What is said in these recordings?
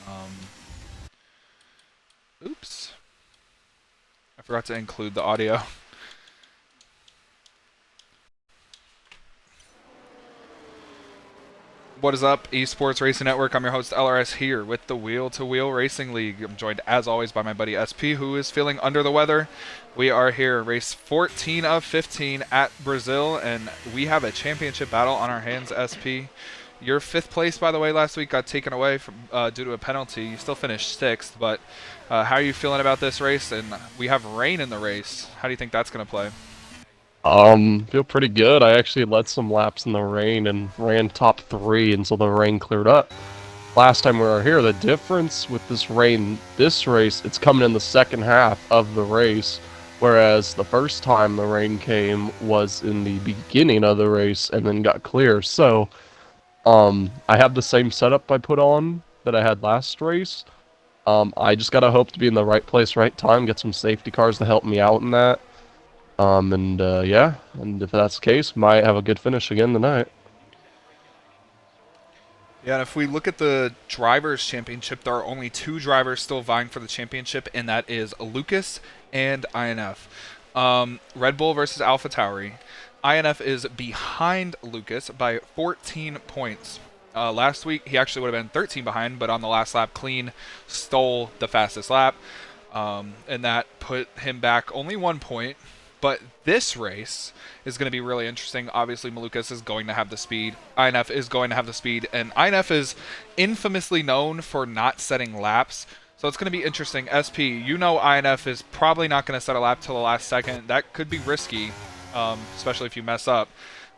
Um, oops. I forgot to include the audio. What is up, Esports Racing Network? I'm your host, LRS, here with the Wheel to Wheel Racing League. I'm joined, as always, by my buddy SP, who is feeling under the weather. We are here, race 14 of 15 at Brazil, and we have a championship battle on our hands, SP. Your fifth place, by the way, last week got taken away from due to a penalty. You still finished sixth, but how are you feeling about this race? And we have rain in the race. How do you think that's going to play? Feel pretty good. I actually led some laps in the rain and ran top 3 until the rain cleared up. Last time we were here, the difference with this rain, this race, it's coming in the second half of the race, whereas the first time the rain came was in the beginning of the race and then got clear. So, I have the same setup I put on that I had last race. I just gotta hope to be in the right place, right time, get some safety cars to help me out in that. Yeah, and if that's the case, might have a good finish again tonight. Yeah, and if we look at the Drivers' Championship, there are only two drivers still vying for the championship, and that is Lucas and INF. Red Bull versus Alpha Tauri. INF is behind Lucas by 14 points. Last week, he actually would have been 13 behind, but on the last lap, Clean stole the fastest lap, and that put him back only 1 point. But this race is going to be really interesting. Obviously, Malukas is going to have the speed. INF is going to have the speed. And INF is infamously known for not setting laps. So it's going to be interesting. SP, you know INF is probably not going to set a lap till the last second. That could be risky, especially if you mess up.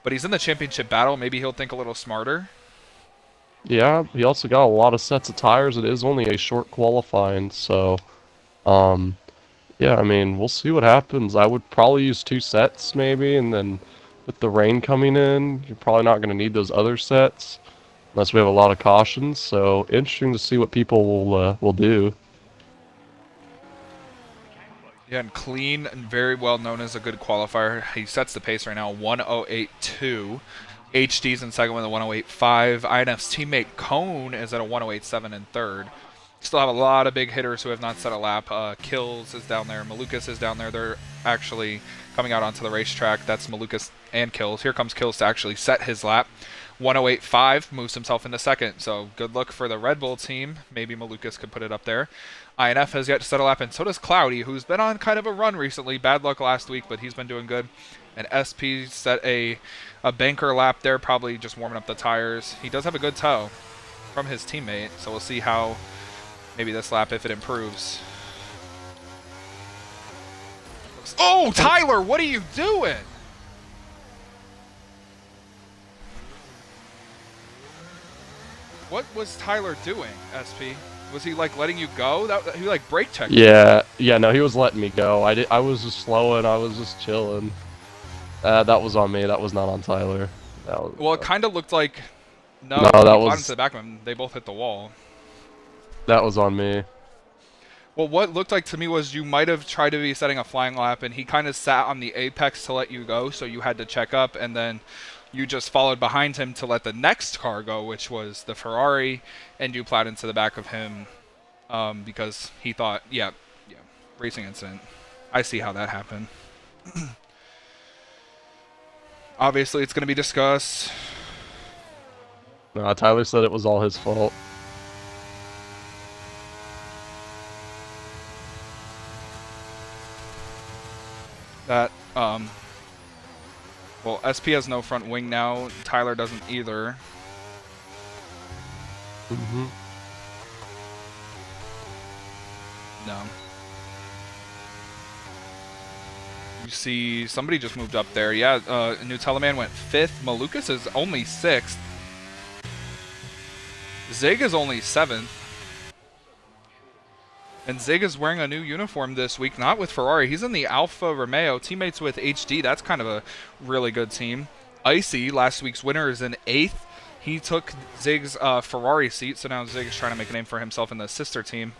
But he's in the championship battle. Maybe he'll think a little smarter. Yeah, he also got a lot of sets of tires. It is only a short qualifying, so um, yeah, I mean, we'll see what happens. I would probably use 2 sets maybe, and then with the rain coming in, you're probably not going to need those other sets unless we have a lot of cautions. So interesting to see what people will do. Yeah, and Clean, and very well known as a good qualifier. He sets the pace right now, 108.2. HD's in second with a 108.5. INF's teammate Cone is at a 108.7 in third. Still have a lot of big hitters who have not set a lap. Kills is down there. Malukas is down there. They're actually coming out onto the racetrack. That's Malukas and Kills. Here comes Kills to actually set his lap. 108.5 moves himself into second. So good luck for the Red Bull team. Maybe Malukas could put it up there. INF has yet to set a lap, and so does Cloudy, who's been on kind of a run recently. Bad luck last week, but he's been doing good. And SP set a banker lap there, probably just warming up the tires. He does have a good tow from his teammate, so we'll see how maybe this lap if it improves. Oh, Tyler, what are you doing? What was Tyler doing, SP? Was he like letting you go? He like brake checked you. Yeah, no, he was letting me go. I was just slowing. I was just chilling. That was on me. That was not on Tyler. That was, Well, it kind of looked like no, no, when that you plowed into was the back of him, they both hit the wall. that was on me. Well, what looked like to me was you might have tried to be setting a flying lap, and he kind of sat on the apex to let you go, so you had to check up, and then you just followed behind him to let the next car go, which was the Ferrari, and you plowed into the back of him because he thought, yeah, racing incident. I see how that happened. Obviously, it's going to be discussed. No, Tyler said it was all his fault. That, well, SP has no front wing now. Tyler doesn't either. Mm-hmm. No. You see somebody just moved up there. Yeah, Nutella went 5th. Malukas is only 6th. Zig is only 7th. And Zig is wearing a new uniform this week, not with Ferrari. He's in the Alfa Romeo, teammates with HD. That's kind of a really good team. Icy, last week's winner, is in 8th. He took Zig's Ferrari seat, so now Zig is trying to make a name for himself in the sister team.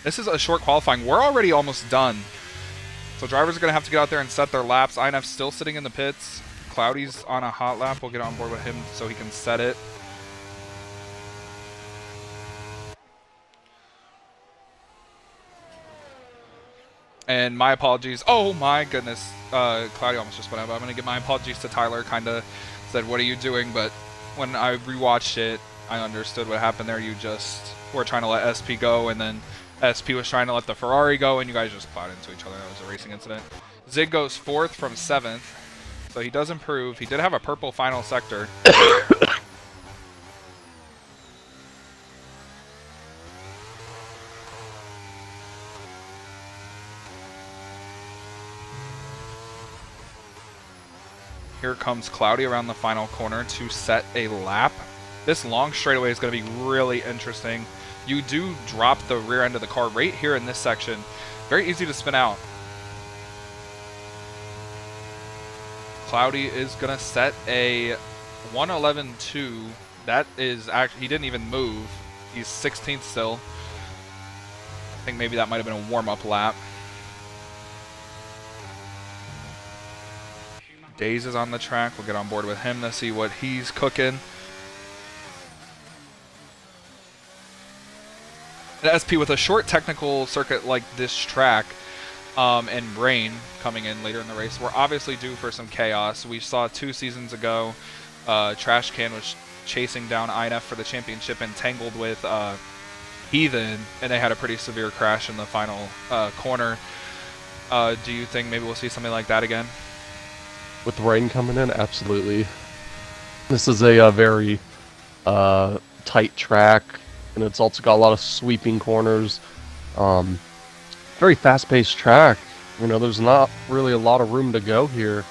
This is a short qualifying. We're already almost done. So So drivers are going to have to get out there and set their laps. INF's still sitting in the pits. Cloudy's on a hot lap. We'll get on board with him so he can set it. And my apologies. Oh my goodness. Cloudy almost just went out. I'm going to give my apologies to Tyler. Kind of said, what are you doing? But when I rewatched it, I understood what happened there. You just were trying to let SP go, and then SP was trying to let the Ferrari go, and you guys just plowed into each other. That was a racing incident. Zig goes 4th from 7th, so he does improve. He did have a purple final sector. Here comes Cloudy around the final corner to set a lap. This long straightaway is going to be really interesting. You do drop the rear end of the car right here in this section. Very easy to spin out. Cloudy is going to set a 1:11.2. That is actually, he didn't even move. He's 16th still. I think maybe that might have been a warm-up lap. Daze is on the track. We'll get on board with him to see what he's cooking. The SP with a short technical circuit like this track and rain coming in later in the race, we're obviously due for some chaos. We saw 2 seasons ago, Trash Can was chasing down INF for the championship and tangled with Heathen, and they had a pretty severe crash in the final corner. Do you think maybe we'll see something like that again? With rain coming in, absolutely. This is a very tight track, and it's also got a lot of sweeping corners. Very fast-paced track. You know, there's not really a lot of room to go here.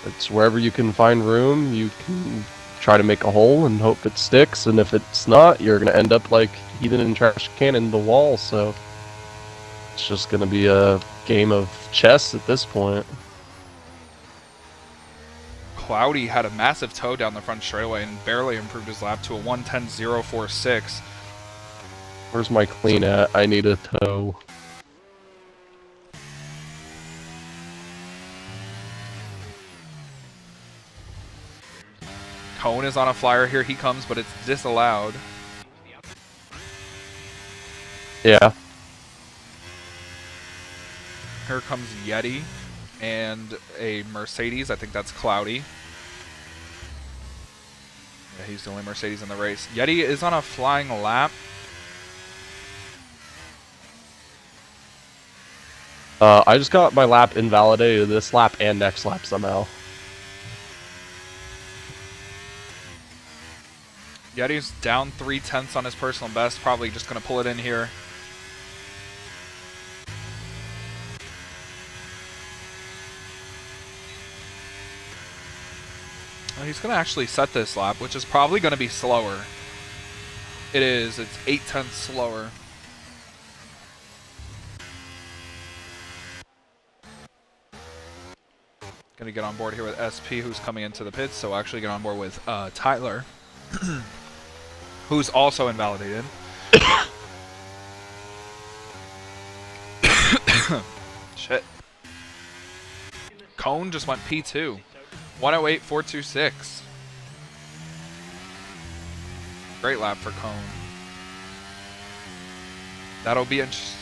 It's wherever you can find room, you can try to make a hole and hope it sticks, and if it's not, you're going to end up like Heathen and Trash Can in the wall, so it's just going to be a game of chess at this point. Cloudy had a massive toe down the front straightaway and barely improved his lap to a 1:10.046. Where's my clean at? I need a toe. Cone is on a flyer. Here he comes, but it's disallowed. Yeah. Here comes Yeti and a Mercedes. I think that's Cloudy. Yeah, he's the only Mercedes in the race. Yeti is on a flying lap. I just got my lap invalidated this lap and next lap somehow. Yeti's down 3/10 on his personal best. Probably just going to pull it in here. Well, he's going to actually set this lap, which is probably going to be slower. It is. It's 0.8 slower. Going to get on board here with SP, who's coming into the pits. So actually get on board with Tyler, who's also invalidated. Shit. Cone just went P2. 1:08.426. Great lap for Cone. That'll be interesting.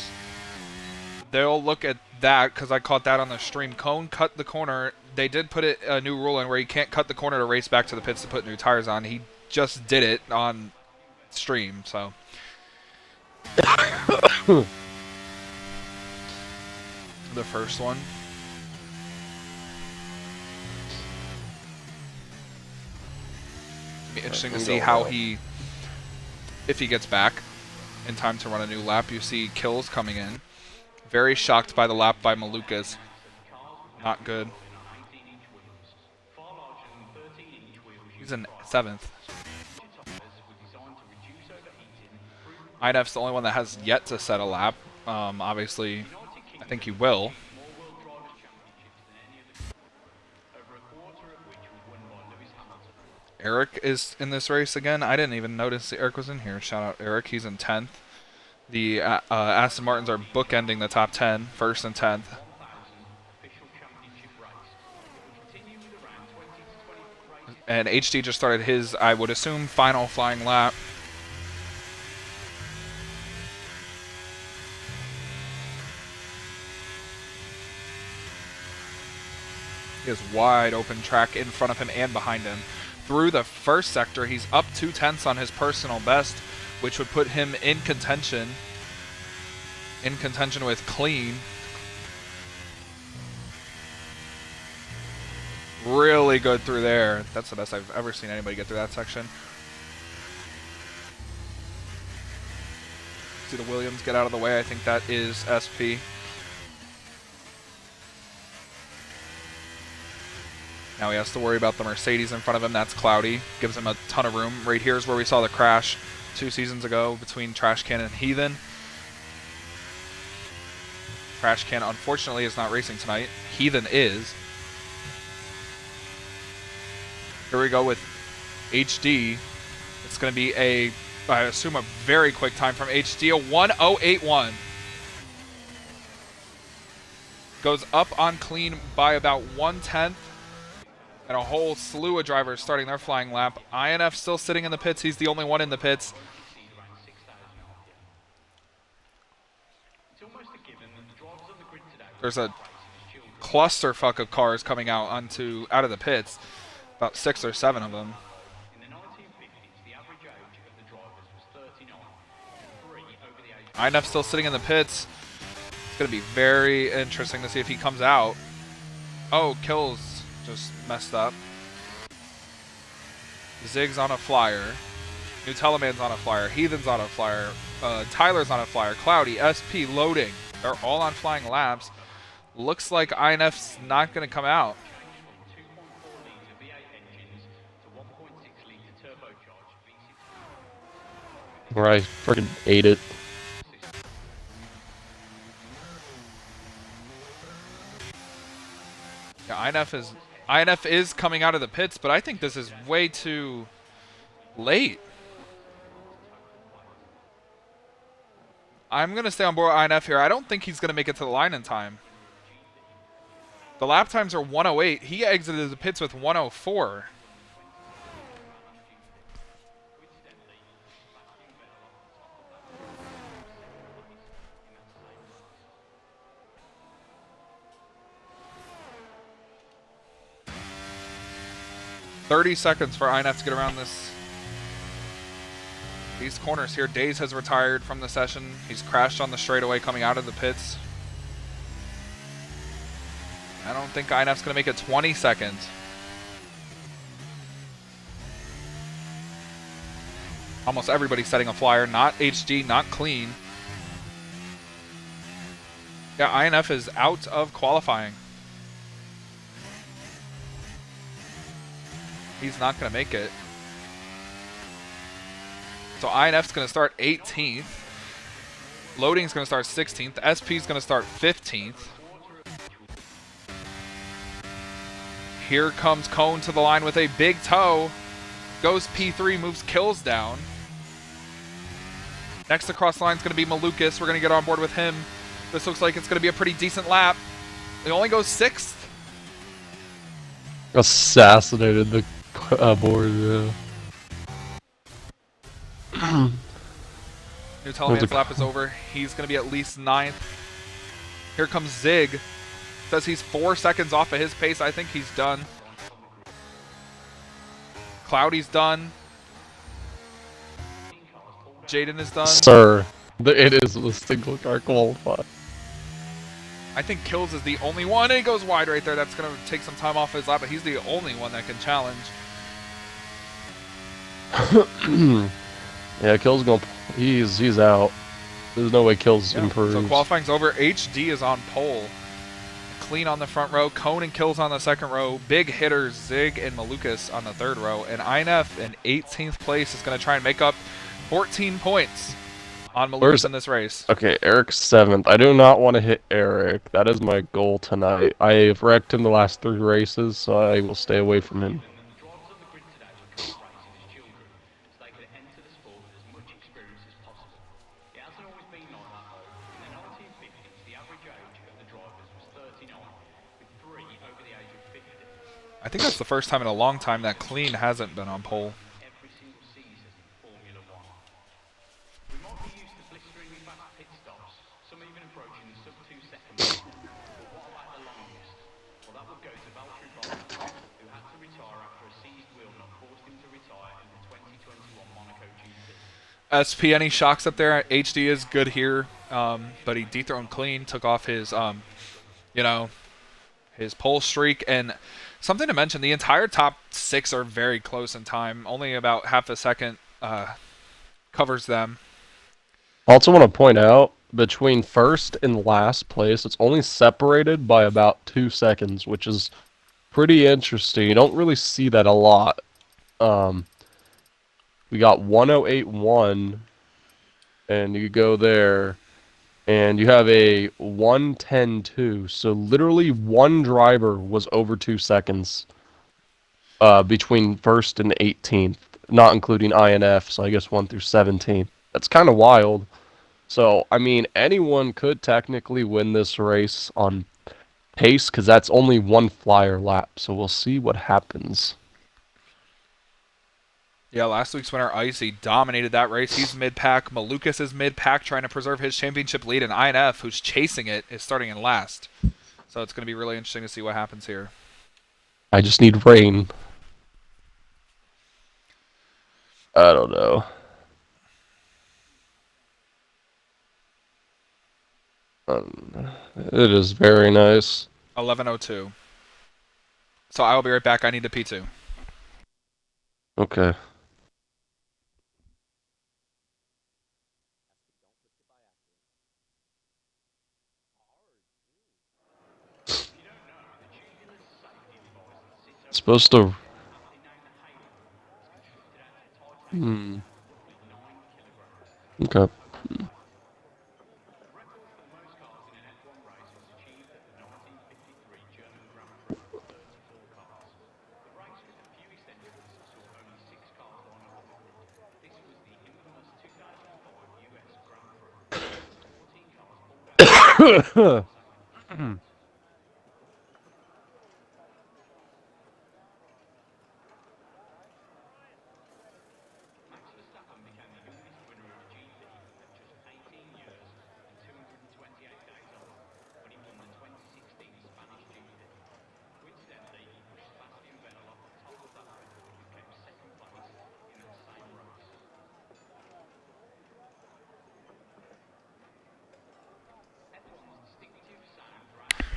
They'll look at that because I caught that on the stream. Cone cut the corner. They did put a new rule in where you can't cut the corner to race back to the pits to put new tires on. He just did it on stream, so. The first one. Be interesting to see how if he gets back in time to run a new lap. You see Kills coming in. Very shocked by the lap by Malukas. Not good. He's in 7th. INF's the only one that has yet to set a lap. Obviously, I think he will. Eric is in this race again. I didn't even notice Eric was in here. Shout out Eric. He's in 10th. The Aston Martins are bookending the top 10, 1st and 10th. And HD just started his, I would assume, final flying lap. He has wide open track in front of him and behind him. Through the first sector, he's up 2/10 on his personal best, which would put him in contention. In contention with clean. Really good through there. That's the best I've ever seen anybody get through that section. See the Williams get out of the way. I think that is SP. Now he has to worry about the Mercedes in front of him. That's cloudy. Gives him a ton of room. Right here is where we saw the crash 2 seasons ago between Trash Can and Heathen. Trash Can, unfortunately, is not racing tonight. Heathen is. Here we go with HD. It's going to be I assume, a very quick time from HD. A 1:081. Goes up on clean by about 1/10. And a whole slew of drivers starting their flying lap. INF still sitting in the pits. He's the only one in the pits. There's a clusterfuck of cars coming out of the pits. About 6 or 7 of them. INF still sitting in the pits. It's going to be very interesting to see if he comes out. Oh, Kills just messed up. Zig's on a flyer. Nutellaman's on a flyer. Heathen's on a flyer. Tyler's on a flyer. Cloudy, SP, Loading. They're all on flying laps. Looks like INF's not going to come out. Right, freaking ate it. Yeah, INF is coming out of the pits, but I think this is way too late. I'm going to stay on board with INF here. I don't think he's going to make it to the line in time. The lap times are 1:08. He exited the pits with 1:04. $30 seconds for INF to get around these corners here. Days has retired from the session. He's crashed on the straightaway coming out of the pits. I don't think INF's going to make it 20 seconds. Almost everybody's setting a flyer. Not HD, not clean. Yeah, INF is out of qualifying. He's not going to make it. So INF's going to start 18th. Loading's going to start 16th. SP's going to start 15th. Here comes Cone to the line with a big toe. Goes P3, moves Kills down. Next across the line is going to be Malukas. We're going to get on board with him. This looks like it's going to be a pretty decent lap. He only goes 6th. Assassinated the board, yeah. Nutellaman's lap is over. He's going to be at least 9th. Here comes Zig. Says he's 4 seconds off of his pace. I think he's done. Cloudy's done. Jaden is done. Sir, it is a single car qualify. I think Kills is the only one. And he goes wide right there. That's going to take some time off his lap, but he's the only one that can challenge. Yeah, Kills going. He's out. There's no way Kills improves. So qualifying's over. HD is on pole. Clean on the front row. Cone and Kills on the second row. Big hitters Zig and Malukas on the third row. And INF in 18th place is going to try and make up 14 points on Malukas in this race. Okay, Eric's 7th. I do not want to hit Eric. That is my goal tonight. I've wrecked him the last 3 races, so I will stay away from him. I think that's the first time in a long time that clean hasn't been on pole. SP, any shocks up there? HD is good here, but he dethroned clean, took off his, you know, his pole streak, and something to mention: the entire top 6 are very close in time. Only about half a second covers them. I also want to point out between first and last place, it's only separated by about 2 seconds, which is pretty interesting. You don't really see that a lot. We got 1081, and you go there, and you have a 110.2. So literally one driver was over 2 seconds between first and 18th, not including INF, so I guess 1 through 17. That's kind of wild. So, I mean, anyone could technically win this race on pace, because that's only one flyer lap, so we'll see what happens. Yeah, last week's winner, Icy, dominated that race. He's mid-pack. Malukas is mid-pack, trying to preserve his championship lead, and INF, who's chasing it, is starting in last. So it's going to be really interesting to see what happens here. I just need rain. I don't know. It is very nice. 11:02. So I will be right back. I need to P2. Okay. It's supposed to... Okay.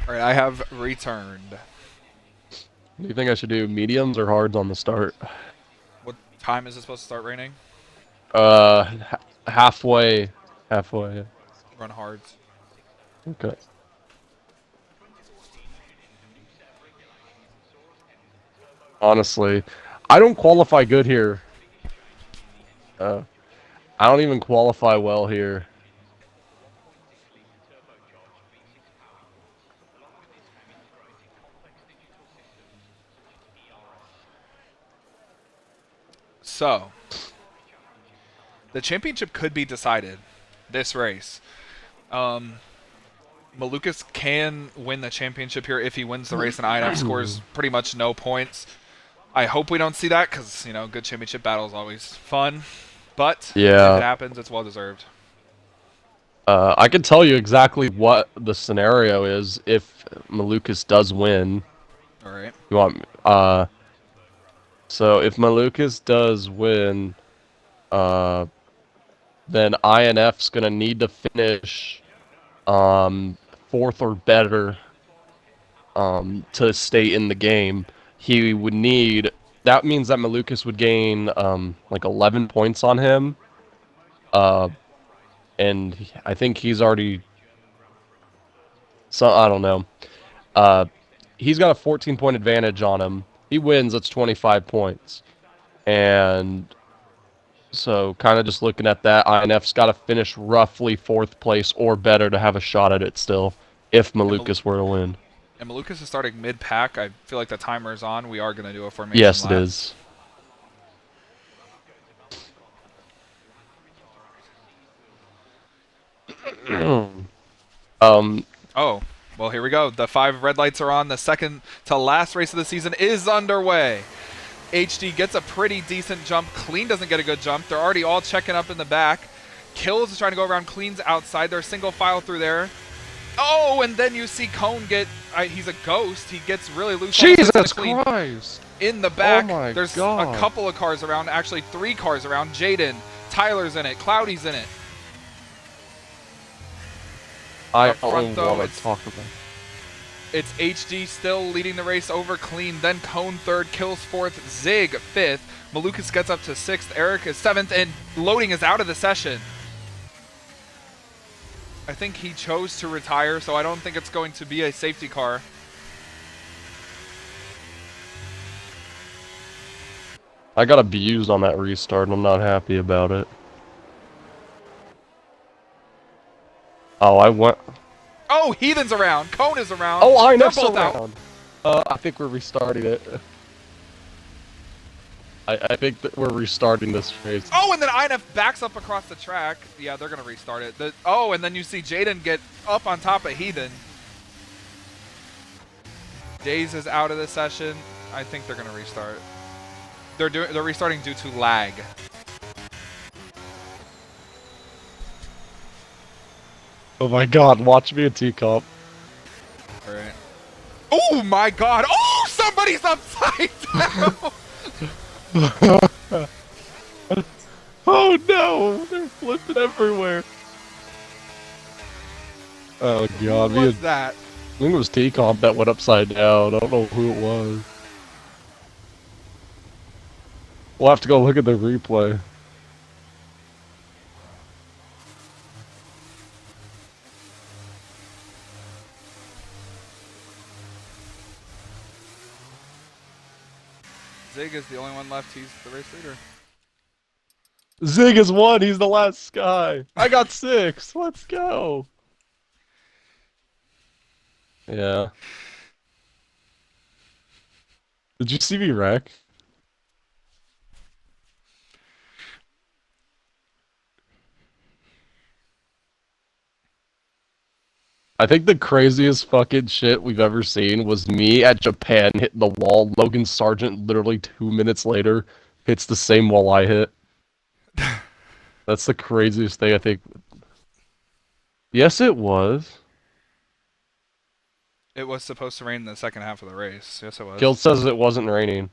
All right, I have returned. Do you think I should do mediums or hards on the start? What time is it supposed to start raining? Halfway. Halfway. Run hards. Okay. Honestly, I don't qualify good here. I don't even qualify well here. So, the championship could be decided this race. Malukas can win the championship here if he wins the race and INF scores pretty much no points. I hope we don't see that because, good championship battle is always fun. But if Yeah. it happens, it's well deserved. I can tell you exactly what the scenario is if Malukas does win. All right. You want so if Malukas does win, then INF's gonna need to finish fourth or better to stay in the game. He would need that means that Malukas would gain like 11 points on him. And I think he's already I don't know. He's got a 14-point advantage on him. He wins, that's 25 points. And so kind of just looking at that, INF's got to finish roughly fourth place or better to have a shot at it still, if Malukas were to win. And Malukas is starting mid-pack. I feel like the timer is on. We are going to do a formation Yes, lap. it is. Oh, Well, here we go. The 5 red lights are on. The second to last race of the season is underway. HD gets a pretty decent jump. Clean doesn't get a good jump. They're already all checking up in the back. Kills is trying to go around Clean's outside. They're single file through there. Oh, and then you see Cone get... he's a ghost. He gets really loose. Jesus Christ! In the back, Oh my there's God. a couple of cars around. Actually, 3 cars around. Jaden, Tyler's in it. Cloudy's in it. I Up front, only though, want to talk about. It's HD still leading the race over Clean. Then Cone 3rd, Kills 4th, Zig 5th. Malukas gets up to 6th. Eric is 7th, and Loading is out of the session. I think he chose to retire, so I don't think it's going to be a safety car. I got abused on that restart, and I'm not happy about it. Oh, I went... Oh, Heathen's around. Cone is around. Oh, I know They're both out. around. I think we're restarting it. I think that we're restarting this race. Oh, and then INF backs up across the track. Yeah, they're going to restart it. Oh, and then you see Jaden get up on top of Heathen. Daze is out of the session. I think they're going to restart. They're restarting due to lag. Oh my God, watch me a teacup. All right. Oh my God. Oh, somebody's upside down. Oh no, they're flipping everywhere. Oh God, What's that? I think it was T-Comp that went upside down. I don't know who it was. We'll have to go look at the replay. Zig is the only one left. He's the race leader. Zig is 1, he's the last guy. I got 6, let's go. Yeah. Did you see me wreck? I think the craziest fucking shit we've ever seen was me at Japan hitting the wall. Logan Sargent literally 2 minutes later hits the same wall I hit. That's the craziest thing I think. Yes, it was. It was supposed to rain in the second half of the race. Yes, it was. Guild says it wasn't raining.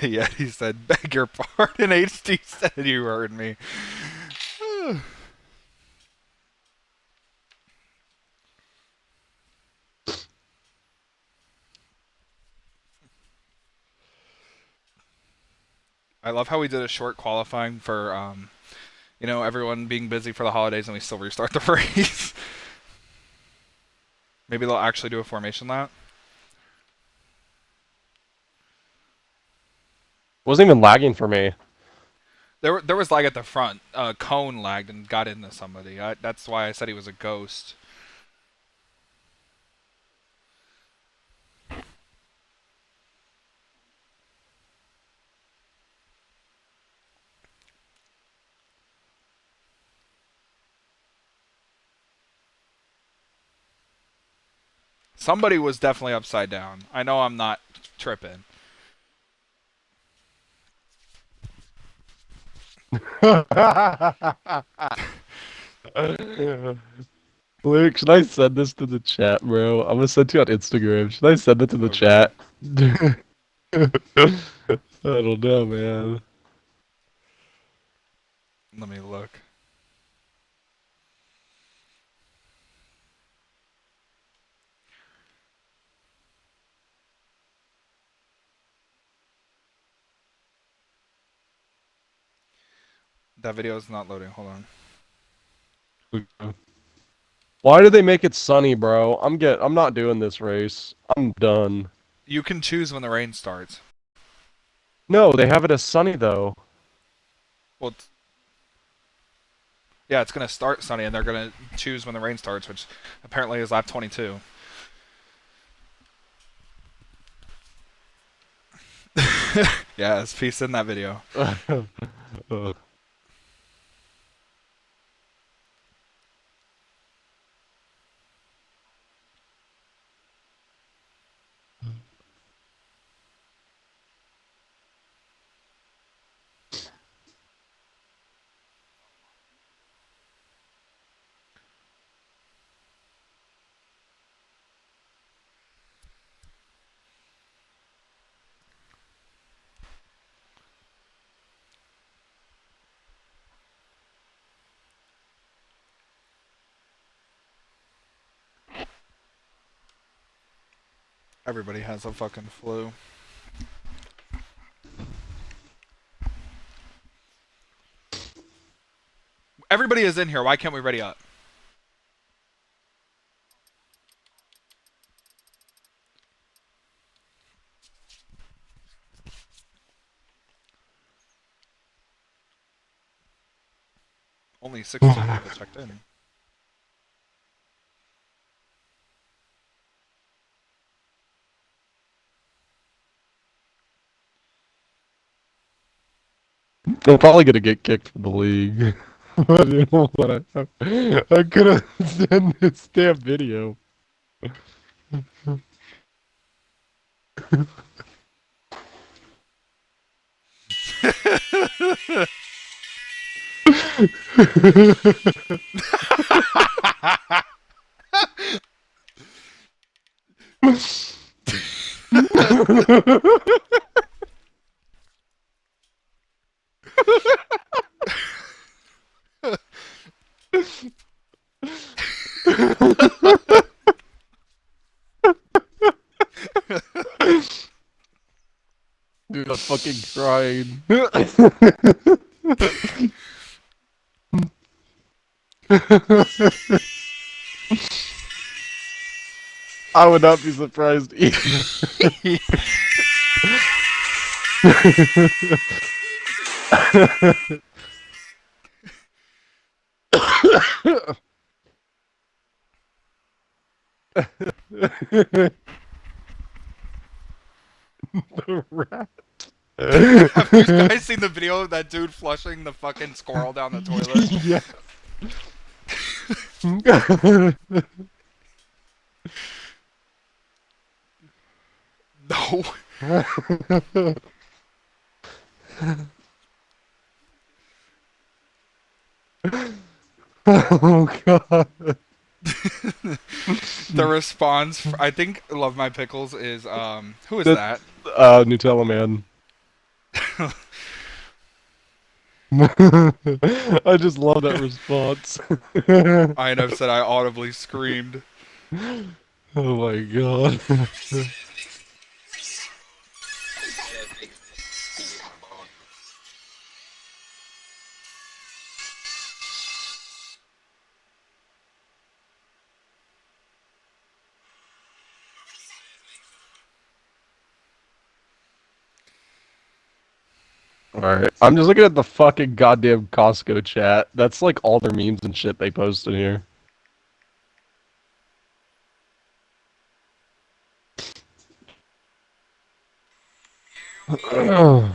Yeah, he said, beg your pardon. HD said you heard me. I love how we did a short qualifying for, everyone being busy for the holidays and we still restart the race. Maybe they'll actually do a formation lap. Wasn't even lagging for me. There was lag at the front. Cone lagged and got into somebody. That's why I said he was a ghost. Somebody was definitely upside down. I know I'm not tripping. Luke, should I send this to the chat, bro? I'm gonna send you on Instagram. Should I send it to the chat? I don't know, man. Let me look. That video is not loading. Hold on. Why did they make it sunny, bro? I'm not doing this race. I'm done. You can choose when the rain starts. No, they have it as sunny though. Well, yeah, it's gonna start sunny, and they're gonna choose when the rain starts, which apparently is lap 22. Yeah, it's peace in that video. Ugh. Everybody has a fucking flu. Everybody is in here. Why can't we ready up? Only 16 people checked in. They're probably gonna get kicked from the league. But you know what? I could have sent this damn video. Dude, I'm fucking crying. I would not be surprised either. The rat. Have you guys seen the video of that dude flushing the fucking squirrel down the toilet? Yeah. No. Oh god. The response, I think Love My Pickles is, who is That- that? Nutella Man. I just love that response. I have said I audibly screamed. Oh my god. Alright, I'm just looking at the fucking goddamn Costco chat. That's like all their memes and shit they post in here. I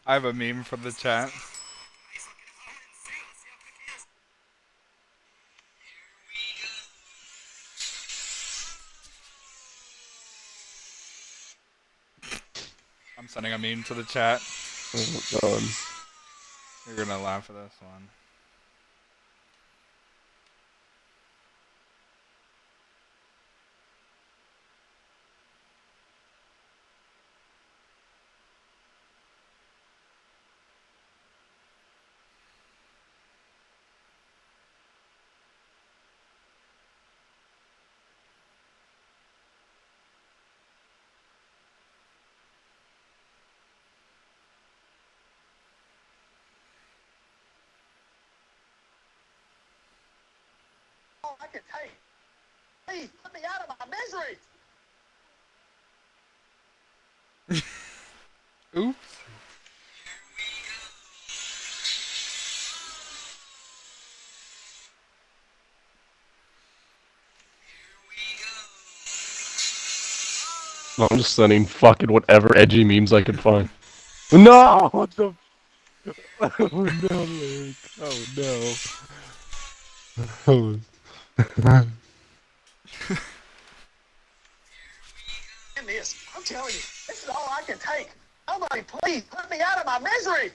have a meme from the chat. I'm sending a meme to the chat. Oh god. You're gonna laugh at this one. all I can take. Please put me out of my misery. Oops. I'm just sending fucking whatever edgy memes I can find. No! What the? Oh no, Luke. Oh no. Oh. In this, I'm telling you, this is all I can take. Somebody please put me out of my misery.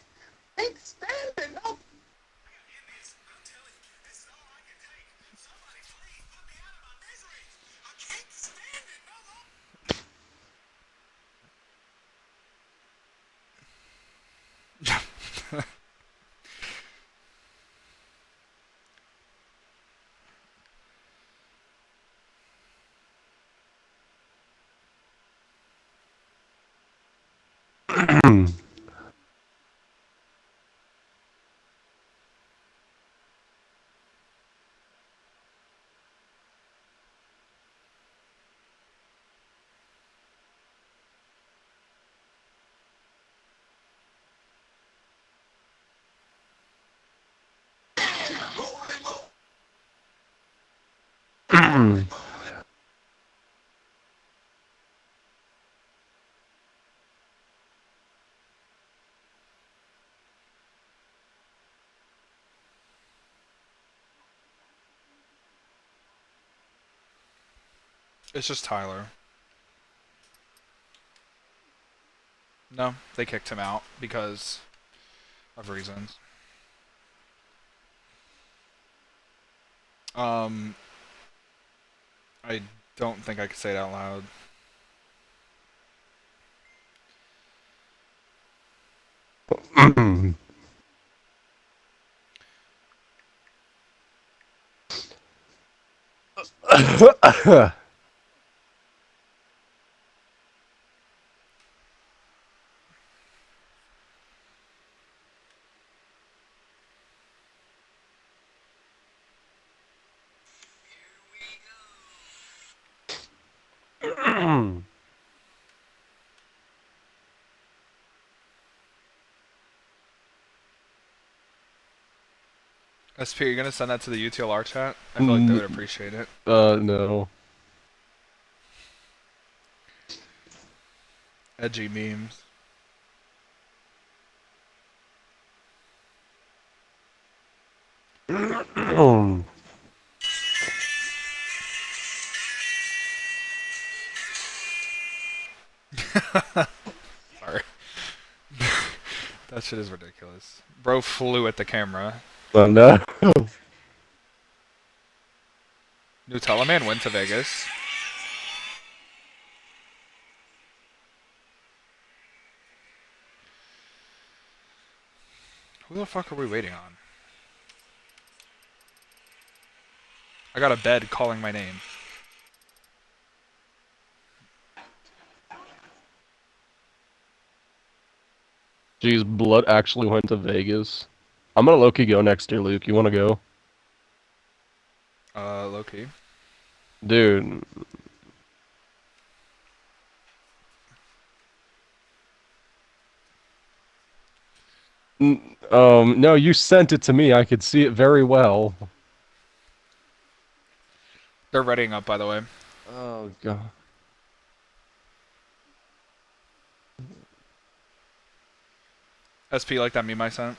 Keep standing up. It's just Tyler. No, they kicked him out because of reasons. I don't think I could say it out loud. SP, are you gonna send that to the UTLR chat? I feel like they would appreciate it. No. Edgy memes. Sorry. That shit is ridiculous. Bro flew at the camera. Oh no. Nutella Man went to Vegas. Who the fuck are we waiting on? I got a bed calling my name. Jeez, Blood actually went to Vegas. I'm gonna low-key go next year, Luke. You wanna go? Low-key. Dude. No, you sent it to me. I could see it very well. They're readying up, by the way. Oh, God. SP, like that meme I sent?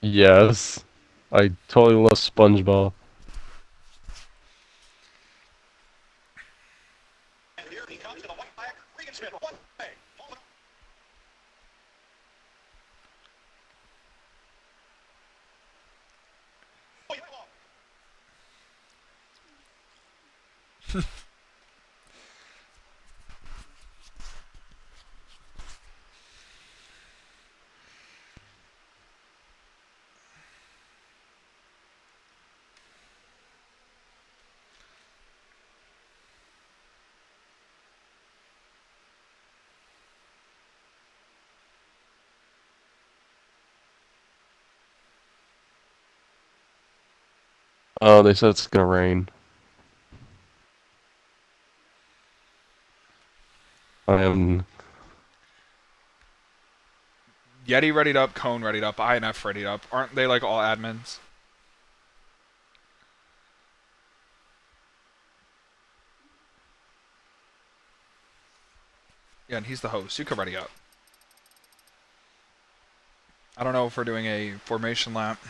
Yes. I totally love SpongeBob. And here he comes to the white flag. Regan Smith, one way. Oh, they said it's gonna rain. I am. Yeti readied up, Cone readied up, INF readied up. Aren't they like all admins? Yeah, and he's the host. You could ready up. I don't know if we're doing a formation lap.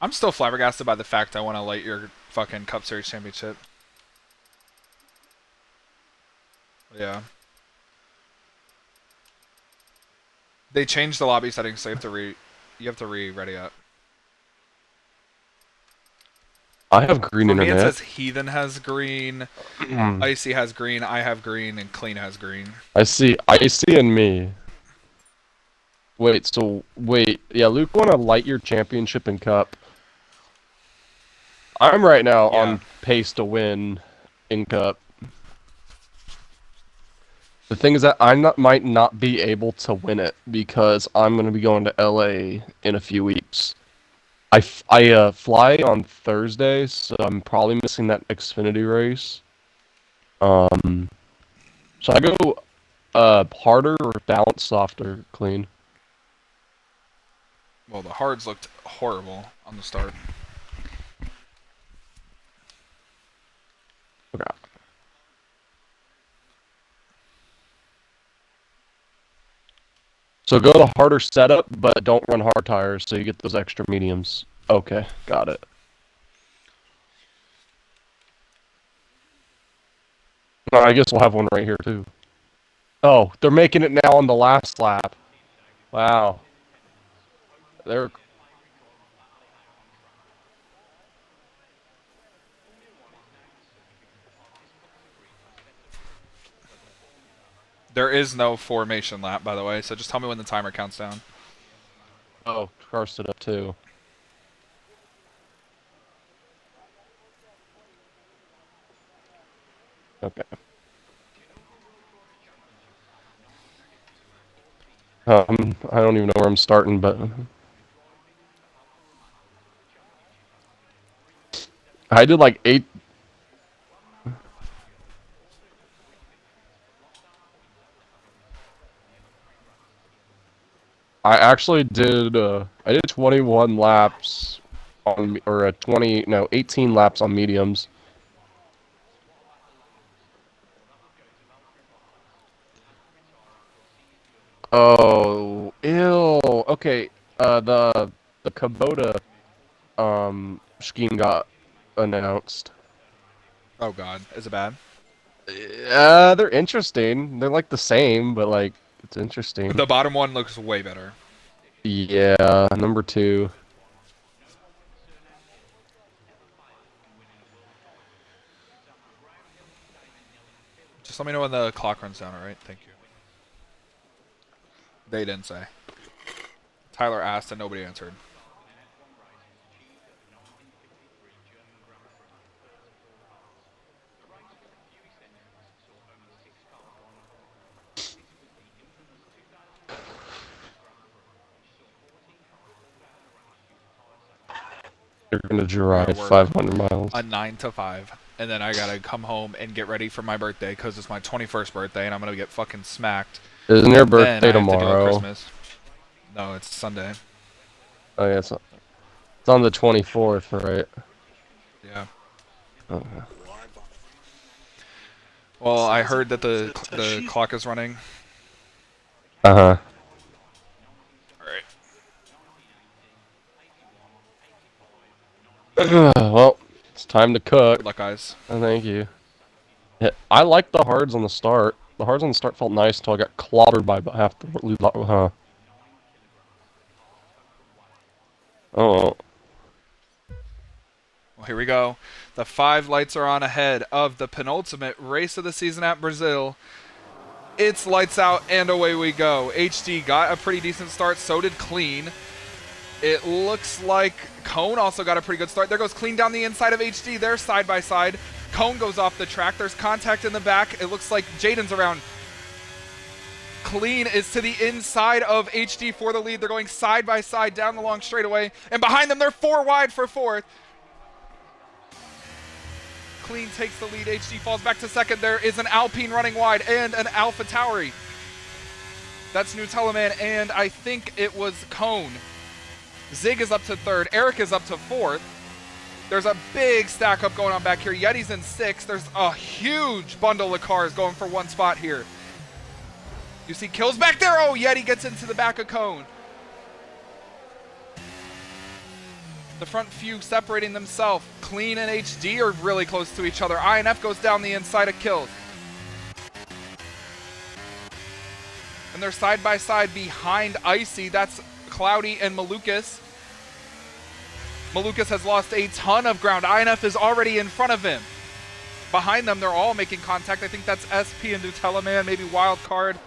I'm still flabbergasted by the fact I want to light your fucking Cup Series championship. Yeah. They changed the lobby settings, so you have to re-ready up. I have green For me, it internet. says Heathen has green, Icy has green, I have green, and Clean has green. I see Icy and me. Wait, yeah, Luke wanna light your championship and cup. I'm right now Yeah. on pace to win in cup. The thing is that might not be able to win it because I'm gonna be going to LA in a few weeks. I fly on Thursday, so I'm probably missing that Xfinity race. So I go harder or balance softer, clean. Well, the hards looked horrible on the start. Okay. So go to harder setup, but don't run hard tires, so you get those extra mediums. Okay, got it. I guess we'll have one right here too. Oh, they're making it now on the last lap. Wow. They're There is no formation lap, by the way, so just tell me when the timer counts down. oh, car stood up too. Okay. I don't even know where I'm starting, but I did like 8. I actually did. I did 21 laps on, or 18 laps on mediums. Oh, ew. Okay. The Kubota scheme got announced. Oh god, is it bad? They're interesting. They're like the same, but like it's interesting. The bottom one looks way better. Yeah, number 2. Just let me know when the clock runs down, alright? Thank you. They didn't say. Tyler asked and nobody answered. You're gonna I drive gotta work 500 miles. a 9 to 5, and then I gotta come home and get ready for my birthday because it's my 21st birthday and I'm gonna get fucking smacked. Isn't your And then I birthday have to do a tomorrow? Christmas. No, it's Sunday. Oh yeah, it's on the 24th, right? Yeah. Okay. Well, I heard that the clock is running. Uh-huh. Alright. Well, it's time to cook. Good luck, guys. Oh, thank you. Yeah, I liked the hards on the start. The hards on the start felt nice until I got clobbered by about half the lead. Huh. Oh. Well, here we go. The 5 lights are on ahead of the penultimate race of the season at Brazil. It's lights out and away we go. HD got a pretty decent start, so did Clean. It looks like Cone also got a pretty good start. There goes Clean down the inside of HD. They're side by side. Cone goes off the track. There's contact in the back. It looks like Jaden's around. Clean is to the inside of HD for the lead. They're going side by side down the long straightaway. And behind them, they're 4 wide for 4th. Clean takes the lead. HD falls back to 2nd. There is an Alpine running wide and an Alpha Tauri. That's Nyxiium, and I think it was Cone. Zig is up to 3rd. Eric is up to 4th. There's a big stack up going on back here. Yeti's in 6th. There's a huge bundle of cars going for 1 spot here. You see kills back there. Oh, Yeti gets into the back of Cone. The front few separating themselves. Clean and HD are really close to each other. INF goes down the inside of kills. And they're side by side behind Icy. That's Cloudy and Malukas. Malukas has lost a ton of ground. INF is already in front of him. Behind them, they're all making contact. I think that's SP and Nyxiium, maybe Wild Card.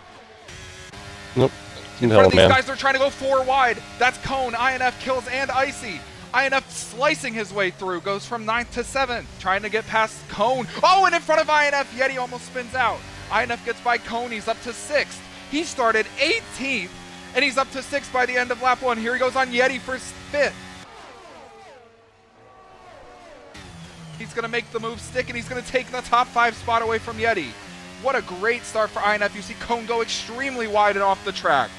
Nope. In front of these guys, they're trying to go 4 wide. That's Cone, INF kills, and Icy. INF slicing his way through, goes from 9th to 7th, trying to get past Cone. Oh, and in front of INF, Yeti almost spins out. INF gets by Cone, he's up to 6th. He started 18th, and he's up to 6th by the end of lap 1. Here he goes on Yeti for 5th. He's going to make the move stick, and he's going to take the top 5 spot away from Yeti. What a great start for INF. You see Cone go extremely wide and off the track.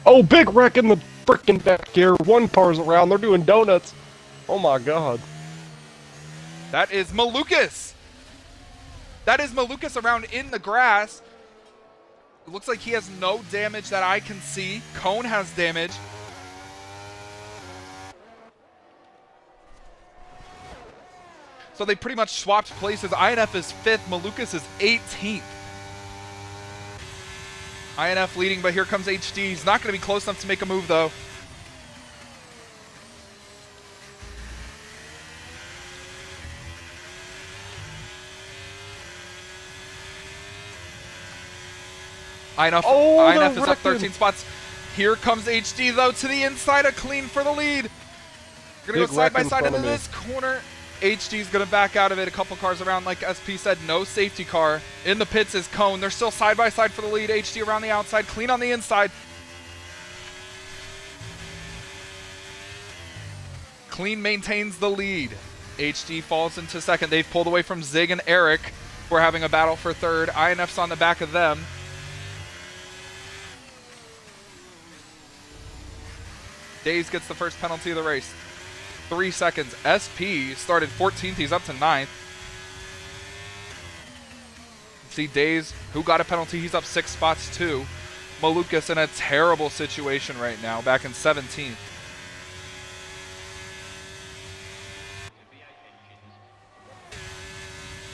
Oh, big wreck in the frickin' back here. 1 car's around. They're doing donuts. Oh my god. That is Malukas. That is Malukas around in the grass. It looks like he has no damage that I can see. Cone has damage. So they pretty much swapped places. INF is 5th. Malukas is 18th. INF leading, but here comes HD. He's not going to be close enough to make a move, though. INF is up 13 spots. Here comes HD, though, to the inside of Clean for the lead. We're going to go side by side into this corner. HD's going to back out of it. A couple cars around, like SP said, no safety car. In the pits is Cone. They're still side by side for the lead. HD around the outside, Clean on the inside. Clean maintains the lead. HD falls into 2nd. They've pulled away from Zig and Eric. We're having a battle for 3rd. INF's on the back of them. Days gets the first penalty of the race. 3 seconds. SP started 14th. He's up to 9th. See Days, who got a penalty. He's up 6 spots too. Malukas in a terrible situation right now, back in 17th.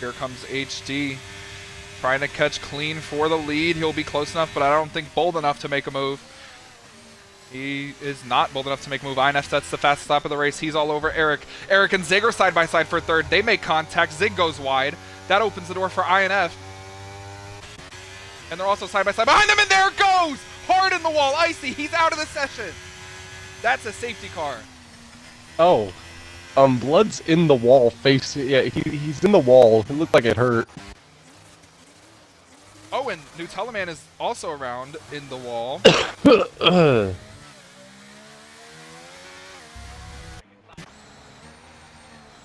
Here comes HD, trying to catch Clean for the lead. He'll be close enough, but I don't think bold enough to make a move. He is not bold enough to make a move. INF sets the fastest lap of the race. He's all over Eric. Eric and Zig are side by side for 3rd. They make contact. Zig goes wide. That opens the door for INF. And they're also side by side behind them, and there it goes! Hard in the wall. Icy, he's out of the session. That's a safety car. Oh. Blood's in the wall facing. Yeah, he's in the wall. It looked like it hurt. Oh, and Nyxiium is also around in the wall.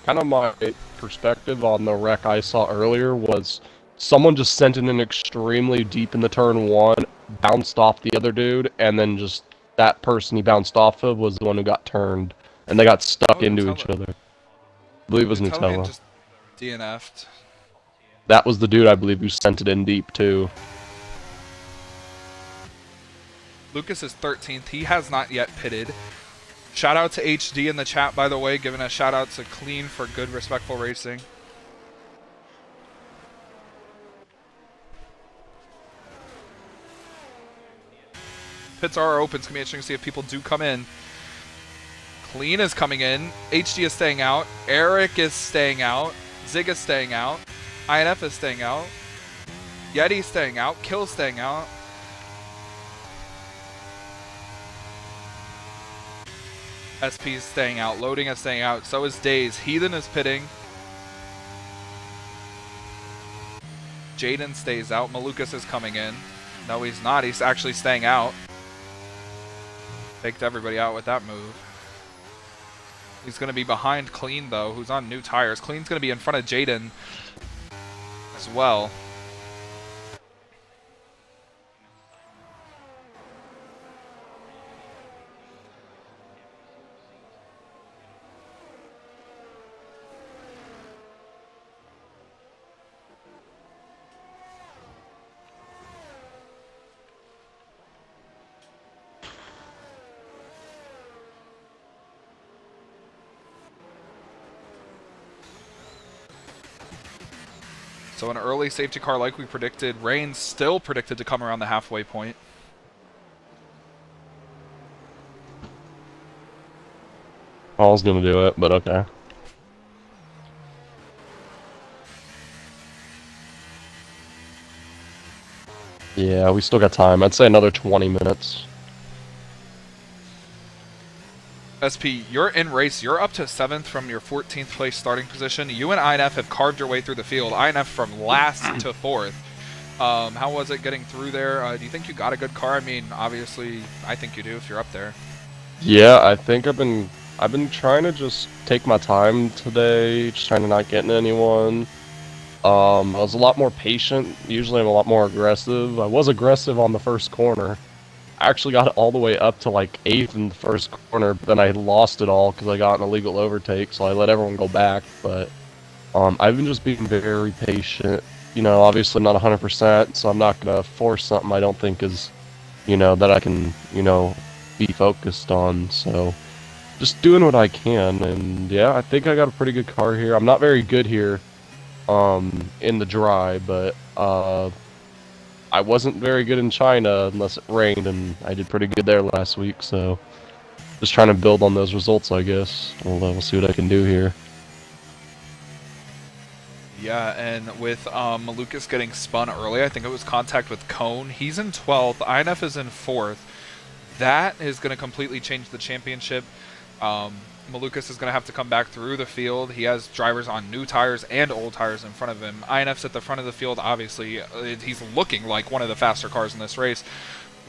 Kind of my perspective on the wreck I saw earlier was someone just sent it in extremely deep in the turn 1, bounced off the other dude, and then just that person he bounced off of was the one who got turned, and they got stuck into each other. I believe it was Nyxiium. Just DNF'd. That was the dude I believe who sent it in deep too. Lucas is 13th. He has not yet pitted. Shout out to HD in the chat, by the way, giving a shout out to Clean for good, respectful racing. Pits are open. It's going to be interesting to see if people do come in. Clean is coming in. HD is staying out. Eric is staying out. Zig is staying out. INF is staying out. Yeti's staying out. Kill's staying out. SP is staying out. Loading is staying out. So is Daze. Heathen is pitting. Jaden stays out. Malukas is coming in. No, he's not. He's actually staying out. Faked everybody out with that move. He's going to be behind Clean, though, who's on new tires. Clean's going to be in front of Jaden as well. So an early safety car like we predicted. Rain's still predicted to come around the halfway point. I was going to do it, but okay. Yeah, we still got time. I'd say another 20 minutes. SP, you're in race. You're up to 7th from your 14th place starting position. You and INF have carved your way through the field. INF from last to 4th. How was it getting through there? Do you think you got a good car? I mean, obviously, I think you do if you're up there. Yeah, I think I've been trying to just take my time today, just trying to not get into anyone. I was a lot more patient. Usually I'm a lot more aggressive. I was aggressive on the first corner. I actually got it all the way up to like 8th in the first corner, but then I lost it all because I got an illegal overtake, so I let everyone go back. But I've been just being very patient. You know, obviously not 100%, so I'm not going to force something I don't think is, you know, that I can, you know, be focused on. So just doing what I can, and yeah, I think I got a pretty good car here. I'm not very good here in the dry, but I wasn't very good in China unless it rained, and I did pretty good there last week, so just trying to build on those results, I guess. We'll see what I can do here. Yeah, and with Malukas getting spun early, I think it was contact with Cone. He's in 12th. INF is in 4th. That is going to completely change the championship. Malukas is going to have to come back through the field. He has drivers on new tires and old tires in front of him. INF's at the front of the field, obviously. He's looking like one of the faster cars in this race.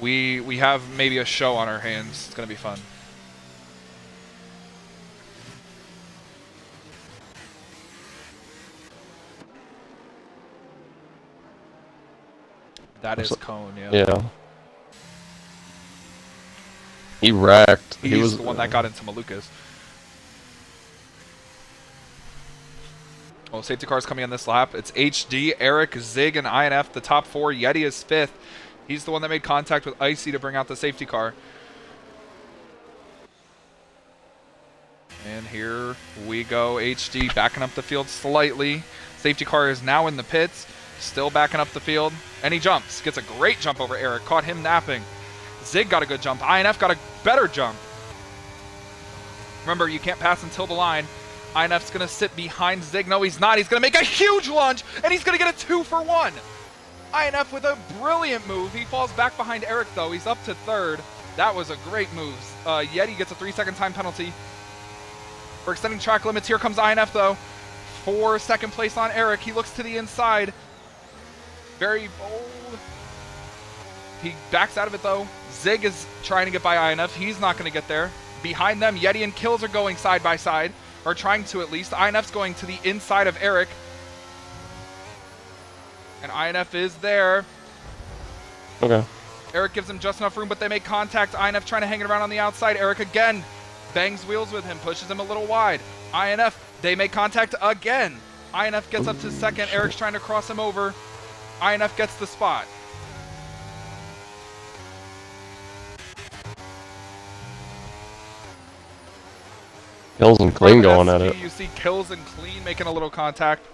We have maybe a show on our hands. It's going to be fun. That is Cone, yeah. Yeah. He wrecked. He was the one that got into Malukas. Well, safety cars coming on this lap. It's HD, Eric, Zig, and INF, the top 4. Yeti is 5th. He's the one that made contact with Icy to bring out the safety car. And here we go. HD backing up the field slightly. Safety car is now in the pits. Still backing up the field. And he jumps. Gets a great jump over Eric. Caught him napping. Zig got a good jump. INF got a better jump. Remember, you can't pass until the line. INF's going to sit behind Zig. No, he's not. He's going to make a huge lunge, and he's going to get a 2-for-1. INF with a brilliant move. He falls back behind Eric, though. He's up to 3rd. That was a great move. Yeti gets a 3-second time penalty for extending track limits. Here comes INF, though. For second place on Eric. He looks to the inside. Very bold. He backs out of it, though. Zig is trying to get by INF. He's not going to get there. Behind them, Yeti and Kills are going side by side. Or trying to, at least. INF's going to the inside of Eric. And INF is there. Okay. Eric gives him just enough room, but they make contact. INF trying to hang it around on the outside. Eric again bangs wheels with him, pushes him a little wide. INF, they make contact again. INF gets up to 2nd. Eric's trying to cross him over. INF gets the spot. Kills and Clean going at it. You see Kills and Clean making a little contact.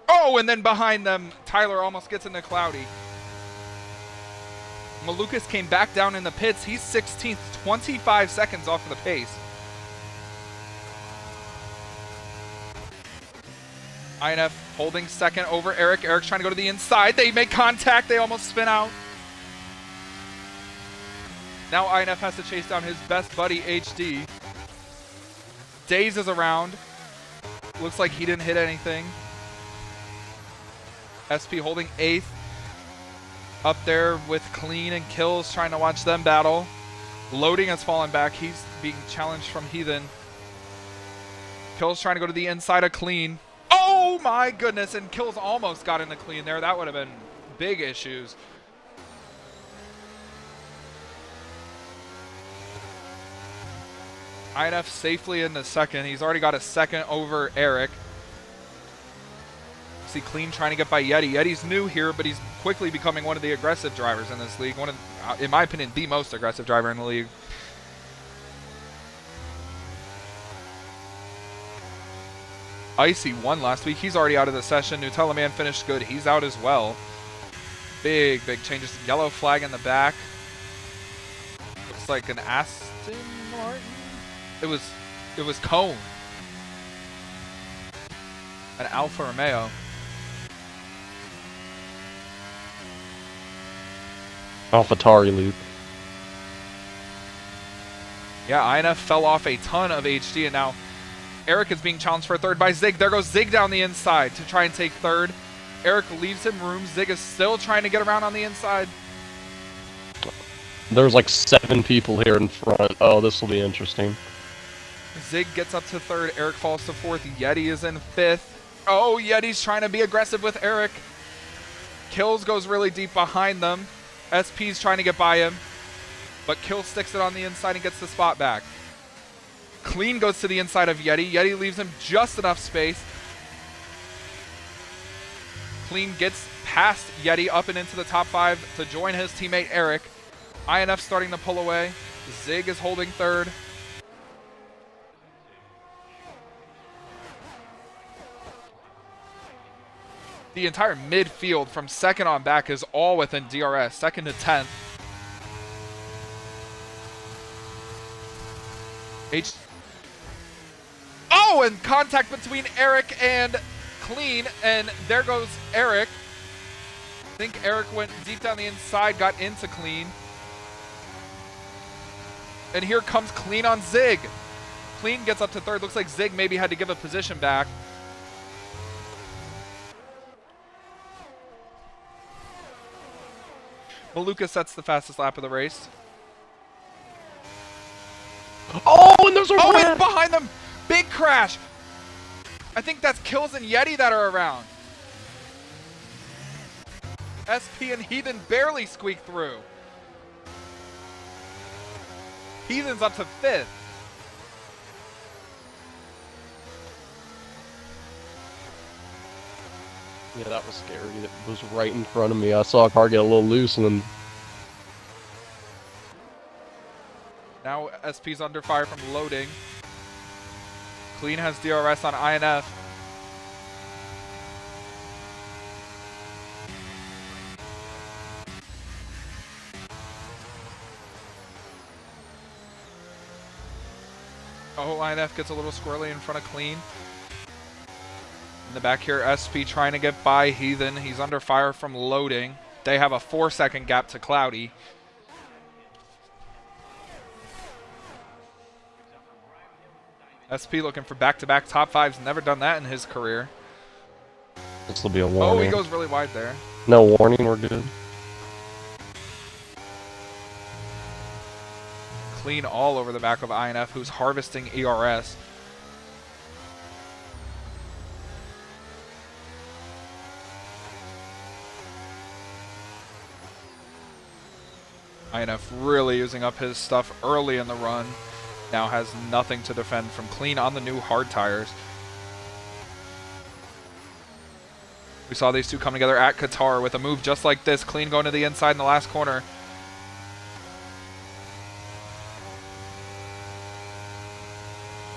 Oh, and then behind them, Tyler almost gets into Cloudy. Malukas came back down in the pits. He's 16th, 25 seconds off of the pace. INF holding second over Eric. Eric's trying to go to the inside. They make contact. They almost spin out. Now INF has to chase down his best buddy, HD. Daze is around. Looks like he didn't hit anything. SP holding 8th. Up there with Clean and Kills, trying to watch them battle. Loading has fallen back. He's being challenged from Heathen. Kills trying to go to the inside of Clean. Oh my goodness, and Kills almost got into Clean there. That would have been big issues. INF safely in the second. He's already got a second over Eric. See Clean trying to get by Yeti. Yeti's new here, but he's quickly becoming one of the aggressive drivers in this league. One of, in my opinion, the most aggressive driver in the league. Icy won last week. He's already out of the session. Nutella Man finished good. He's out as well. Big changes. Yellow flag in the back. Looks like an Aston Martin. It was Cone. An Alfa Romeo. AlphaTauri loop. Yeah, INF fell off a ton of HD, and now Eric is being challenged for third by Zig. There goes Zig down the inside to try and take third. Eric leaves him room. Zig is still trying to get around on the inside. There's like 7 people here in front. Oh, this will be interesting. Zig gets up to third. Eric falls to fourth. Yeti is in fifth. Oh, Yeti's trying to be aggressive with Eric. Kills goes really deep behind them. SP's trying to get by him, but Kill sticks it on the inside and gets the spot back. Clean goes to the inside of Yeti. Yeti leaves him just enough space. Clean gets past Yeti up and into the top 5 to join his teammate Eric. INF starting to pull away. Zig is holding third. The entire midfield from second on back is all within DRS, second to 10th. Oh, and contact between Eric and Clean, and there goes Eric. I think Eric went deep down the inside, got into Clean. And here comes Clean on Zig. Clean gets up to third. Looks like Zig maybe had to give a position back. Maluka sets the fastest lap of the race. Oh, and there's a Oh, red. and behind them, big crash. I think that's Kills and Yeti that are around. SP and Heathen barely squeak through. Heathen's up to 5th. Yeah, that was scary. It was right in front of me. I saw a car get a little loose and then... Now SP's under fire from loading. Clean has DRS on INF. Oh, INF gets a little squirrely in front of Clean. In the back here, SP trying to get by Heathen. He's under fire from loading. They have a 4-second gap to Cloudy. SP looking for back-to-back top 5s. Never done that in his career. This will be a warning. Oh, he goes really wide there. No warning, we're good. Clean all over the back of INF, who's harvesting ERS. INF really using up his stuff early in the run. Now has nothing to defend from Clean on the new hard tires. We saw these two come together at Qatar with a move just like this. Clean going to the inside in the last corner.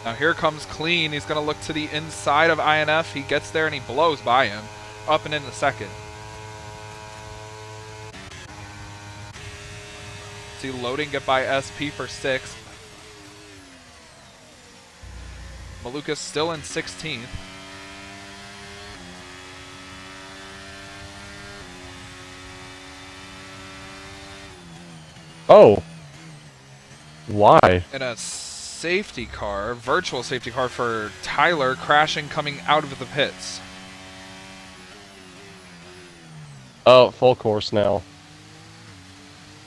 Now here comes Clean. He's going to look to the inside of INF. He gets there and he blows by him. Up and in the second. see Loading get by SP for 6th. Malukas still in 16th. Oh. Why? In a safety car, virtual safety car for Tyler, crashing coming out of the pits. Oh, full course now.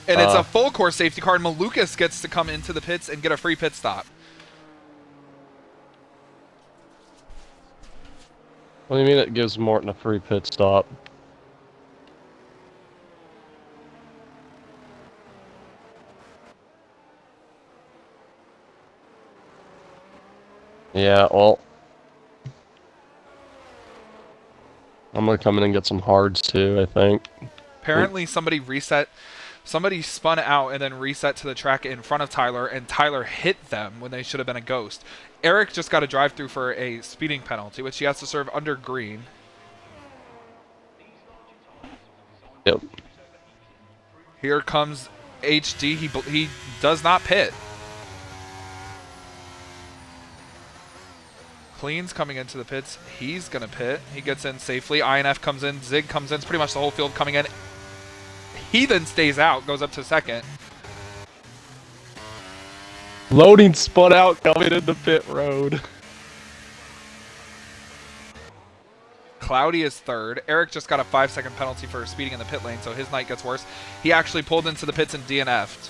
And it's a full course safety car, and Malukas gets to come into the pits and get a free pit stop. What do you mean it gives Morton a free pit stop? Yeah, well, I'm gonna come in and get some hards too, I think. Apparently somebody spun out and then reset to the track in front of Tyler, and Tyler hit them when they should have been a ghost. Eric just got a drive-through for a speeding penalty, which he has to serve under green. Yep. Here comes HD. He does not pit. Clean's coming into the pits. He's going to pit. He gets in safely. INF comes in. Zig comes in. It's pretty much the whole field coming in. He then stays out, goes up to second. Loading spun out coming into pit road. Cloudy is third. Eric just got a 5-second penalty for speeding in the pit lane, so his night gets worse. He actually pulled into the pits and DNF'd.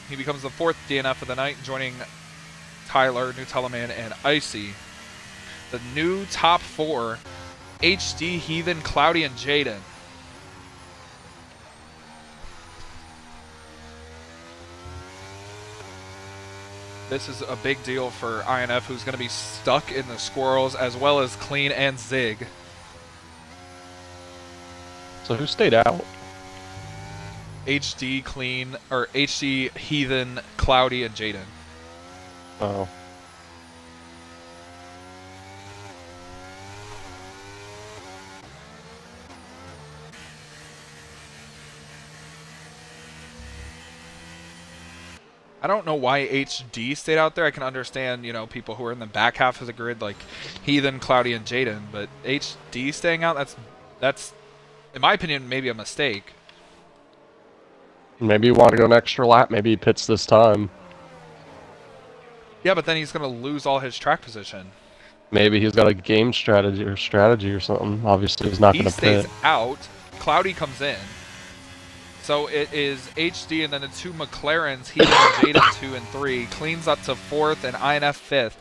He becomes the 4th DNF of the night, joining Tyler, Nutellaman, and Icy. The new top 4, HD, Heathen, Cloudy, and Jaden. This is a big deal for INF, who's going to be stuck in the squirrels, as well as Clean and Zig. So who stayed out? HD, Clean, or HD, Heathen, Cloudy, and Jaden. Oh. I don't know why HD stayed out there. I can understand, you know, people who are in the back half of the grid, like Heathen, Cloudy, and Jaden. But HD staying out, that's, in my opinion, maybe a mistake. Maybe you want to go an extra lap. Maybe he pits this time. Yeah, but then he's going to lose all his track position. Maybe he's got a game strategy or something. Obviously, he's not going to pit. He stays out. Cloudy comes in. So it is HD and then the 2 McLarens, Heathen and Jaden 2 and 3. Cleans up to 4th and INF 5th.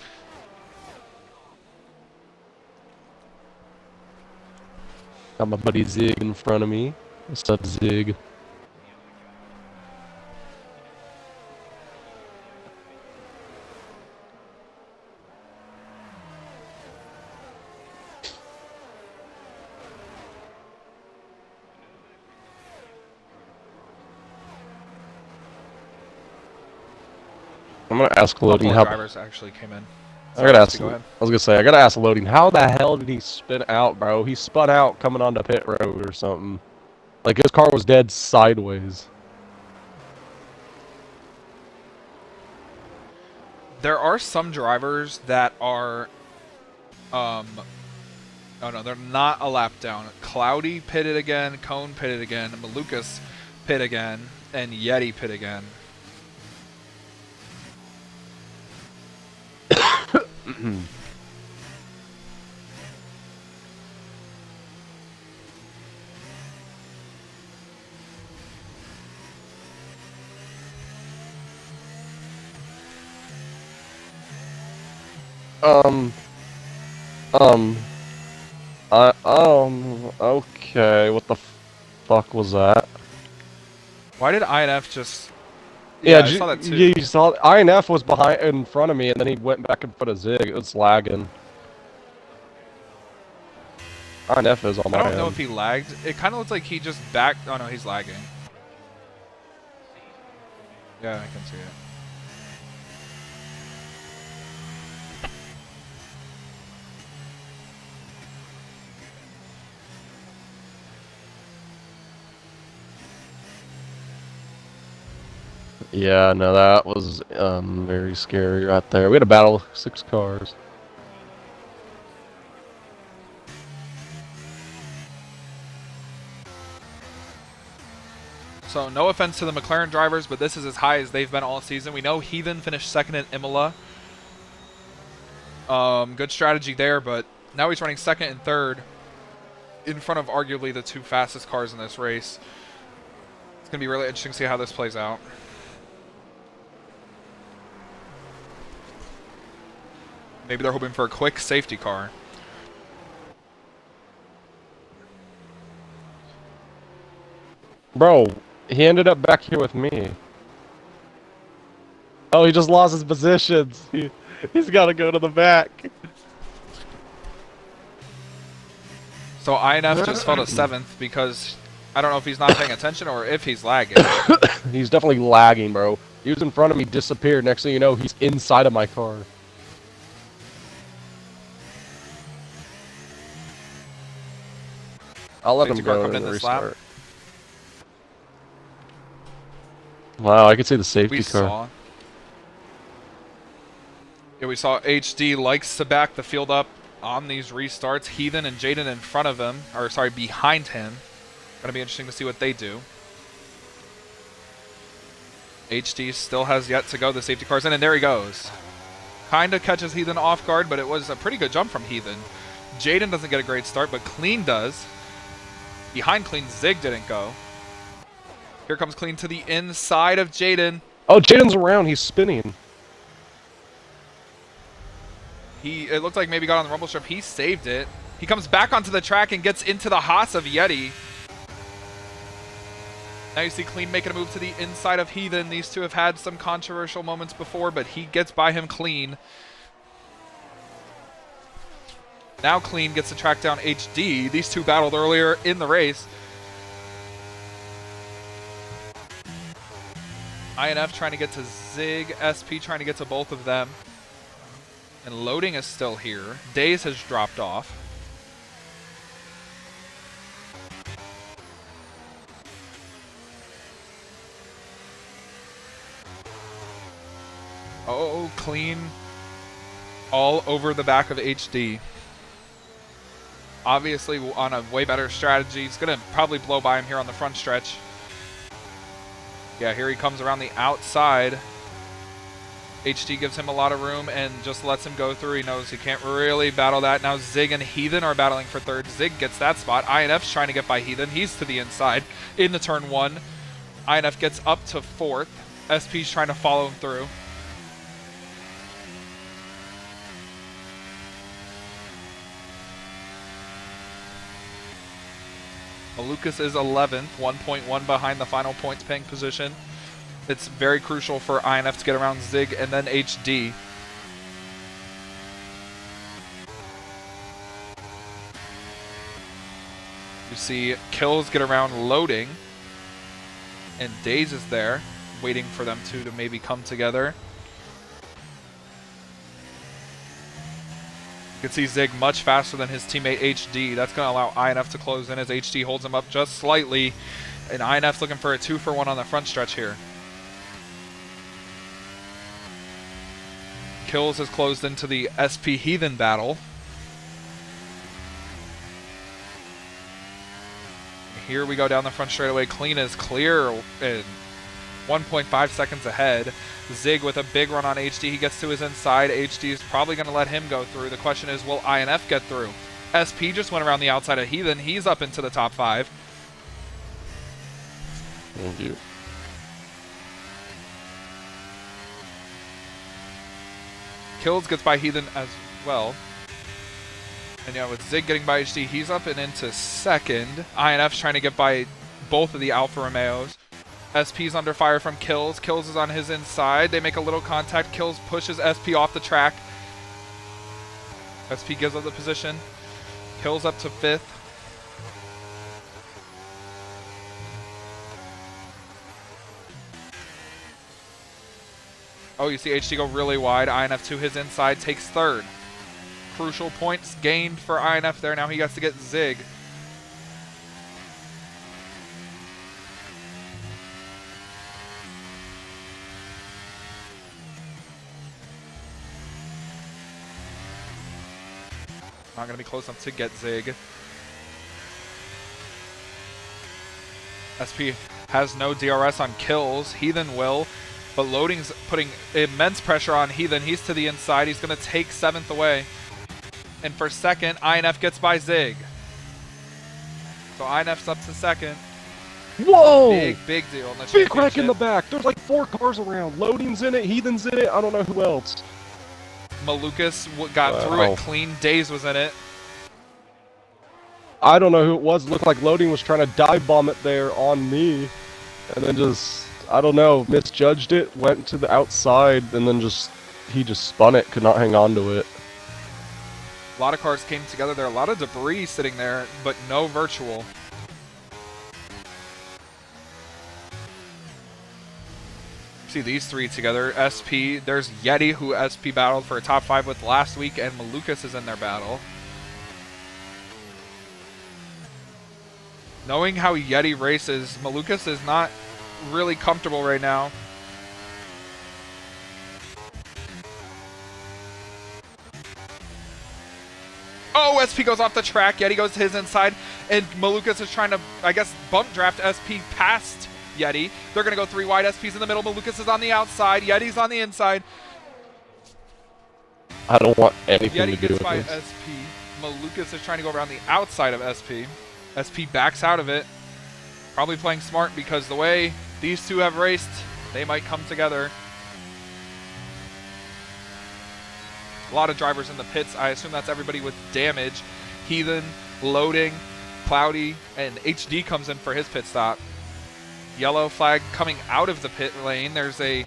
Got my buddy Zig in front of me. What's up, Zig? I'm gonna ask Loading how. Drivers actually came in. I gotta ask. Go ahead. I was gonna say I gotta ask Loading how the hell did he spin out, bro? He spun out coming onto pit road or something. Like his car was dead sideways. There are some drivers that are, oh no, they're not a lap down. Cloudy pitted again, Cone pitted again, Malukas pit again, and Yeti pit again. Okay, what the fuck was that? Why did INF just... Yeah, I saw that too. You saw INF was in front of me, and then he went back in front of Zig. It was lagging. INF is on my I don't know end. if he lagged. It kind of looks like he just backed... Oh no, he's lagging. Yeah, I can see it. Yeah, no, that was very scary right there. We had a battle 6 cars. So no offense to the McLaren drivers, but this is as high as they've been all season. We know Heathen finished second in Imola. Good strategy there, but now he's running second and third in front of arguably the 2 fastest cars in this race. It's going to be really interesting to see how this plays out. Maybe they're hoping for a quick safety car. Bro, he ended up back here with me. Oh, he just lost his positions. He's got to go to the back. So INF just fell to 7th because I don't know if he's not paying attention or if he's lagging. He's definitely lagging, bro. He was in front of me, disappeared. Next thing you know, he's inside of my car. I'll let him Safety car go coming and in this lap. restart. Wow, I could see the safety We car. saw. Yeah, we saw HD likes to back the field up on these restarts. Heathen and Jaden in front of him, or sorry, behind him. Gonna be interesting to see what they do. HD still has yet to go. The safety car's in, and there he goes. Kinda catches Heathen off guard, but it was a pretty good jump from Heathen. Jaden doesn't get a great start, but Clean does. Behind Clean, Zig didn't go. Here comes Clean to the inside of Jaden. Oh, Jaden's around. He's spinning. It looked like maybe got on the rumble strip. He saved it. He comes back onto the track and gets into the Haas of Yeti. Now you see Clean making a move to the inside of Heathen. These two have had some controversial moments before, but he gets by him clean. Now Clean gets to track down HD. These two battled earlier in the race. INF trying to get to Zig. SP trying to get to both of them. And loading is still here. Days has dropped off. Oh, Clean all over the back of HD. Obviously on a way better strategy. He's going to probably blow by him here on the front stretch. Yeah, here he comes around the outside. HD gives him a lot of room and just lets him go through. He knows he can't really battle that. Now Zig and Heathen are battling for third. Zig gets that spot. INF's trying to get by Heathen. He's to the inside in the turn 1. INF gets up to 4th. SP's trying to follow him through. Lucas is 11th, 1.1 behind the final points paying position. It's very crucial for INF to get around Zig and then HD. You see Kills get around loading, and Daze is there, waiting for them two to maybe come together. You can see Zig much faster than his teammate HD. That's going to allow INF to close in as HD holds him up just slightly. And INF's looking for a 2-for-1 on the front stretch here. Kills has closed into the SP Heathen battle. Here we go down the front straightaway. Clean is clear in 1.5 seconds ahead. Zig with a big run on HD. He gets to his inside. HD is probably going to let him go through. The question is, will INF get through? SP just went around the outside of Heathen. He's up into the top 5. Thank you. Kills gets by Heathen as well. And yeah, with Zig getting by HD, he's up and into second. INF's trying to get by both of the Alfa Romeos. SP's under fire from Kills. Kills is on his inside. They make a little contact. Kills pushes SP off the track. SP gives up the position. Kills up to 5th. Oh, you see HD go really wide. INF to his inside, takes 3rd. Crucial points gained for INF there. Now he gets to get Zig. Not going to be close enough to get Zig. SP has no DRS on kills. Heathen will, but Loading's putting immense pressure on Heathen. He's to the inside. He's going to take 7th away. And for 2nd, INF gets by Zig. So INF's up to 2nd. Whoa! Big deal in the Big wreck in the championship. back. There's like 4 cars around. Loading's in it. Heathen's in it. I don't know who else. Malukas got through it clean. Daze was in it. I don't know who it was. It looked like Loading was trying to dive bomb it there on me. And then just, I don't know, misjudged it, went to the outside, and then he just spun it, could not hang on to it. A lot of cars came together there. A lot of debris sitting there, but no virtual. See these 3 together. SP, there's Yeti, who SP battled for a top 5 with last week, and Malukas is in their battle. Knowing how Yeti races, Malukas is not really comfortable right now. Oh, SP goes off the track. Yeti goes to his inside, and Malukas is trying to, I guess, bump draft SP past Yeti. They're going to go 3 wide. SP's in the middle. Malukas is on the outside. Yeti's on the inside. I don't want anything Yeti to do gets with by this. SP. Malukas is trying to go around the outside of SP. SP backs out of it. Probably playing smart because the way these two have raced, they might come together. A lot of drivers in the pits. I assume that's everybody with damage. Heathen, Loading, Cloudy, and HD comes in for his pit stop. Yellow flag coming out of the pit lane. There's I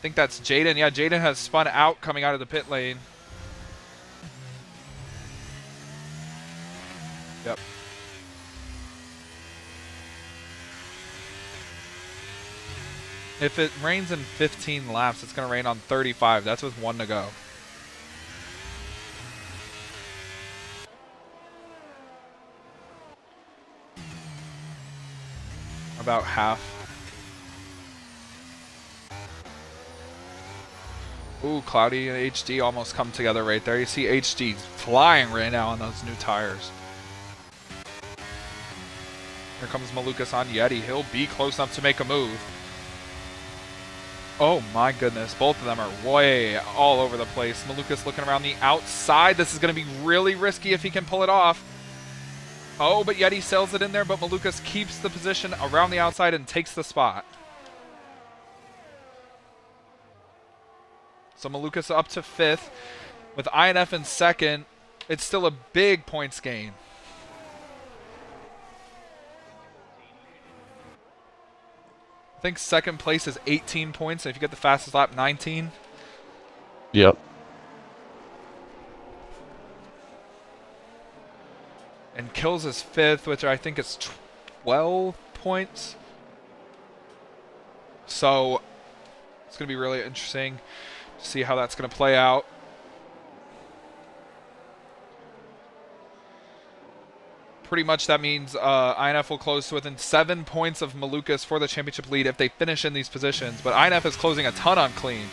think that's Jaden. Yeah, Jaden has spun out coming out of the pit lane. Yep. If it rains in 15 laps, it's going to rain on 35. That's with 1 to go. About half. Ooh, Cloudy and HD almost come together right there. You see HD flying right now on those new tires. Here comes Malukas on Yeti. He'll be close enough to make a move. Oh my goodness, both of them are way all over the place. Malukas looking around the outside. This is going to be really risky if he can pull it off. Oh, but Yeti sails it in there, but Malukas keeps the position around the outside and takes the spot. So Malukas up to 5th. With INF in 2nd, it's still a big points gain. I think 2nd place is 18 points, and if you get the fastest lap, 19. Yep. And kills is 5th, which I think is 12 points. So it's going to be really interesting to see how that's going to play out. Pretty much that means INF will close to within 7 points of Malukas for the championship lead if they finish in these positions. But INF is closing a ton on clean.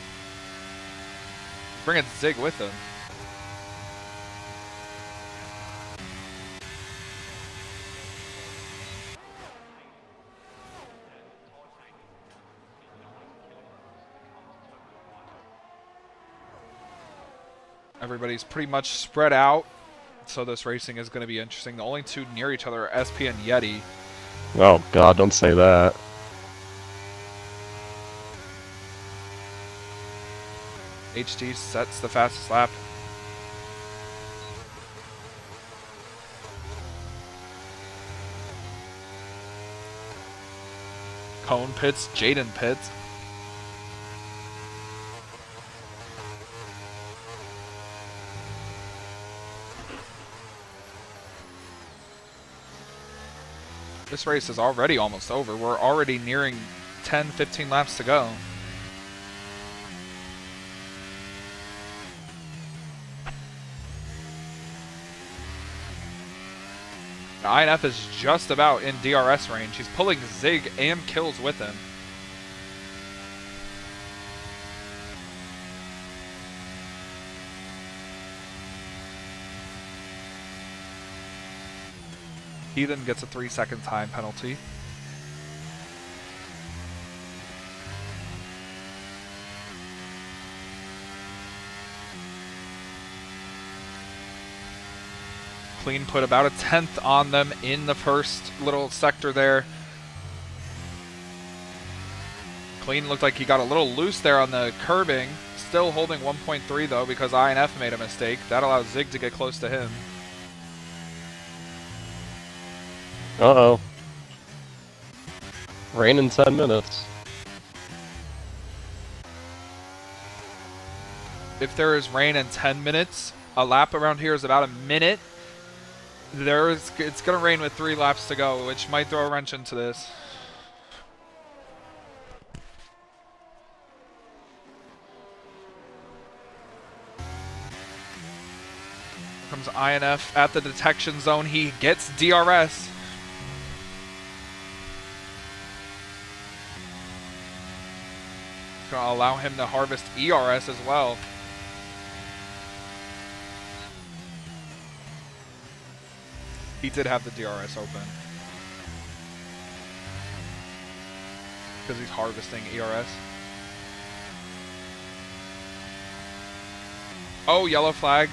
Bringing Zig with them. Everybody's pretty much spread out, so this racing is going to be interesting. The only two near each other are SP and Yeti. Oh god, don't say that. HD sets the fastest lap. Cone pits, Jaden pits. This race is already almost over. We're already nearing 10, 15 laps to go. INF is just about in DRS range. He's pulling Zig and kills with him. He then gets a 3-second time penalty. Clean put about a 10th on them in the first little sector there. Clean looked like he got a little loose there on the curbing. Still holding 1.3 though because INF made a mistake. That allows Zig to get close to him. Uh-oh. Rain in 10 minutes. If there is rain in 10 minutes, a lap around here is about a minute. It's going to rain with 3 laps to go, which might throw a wrench into this. Here comes INF at the detection zone. He gets DRS. It's going to allow him to harvest ERS as well. He did have the DRS open. Because he's harvesting ERS. Oh, yellow flag.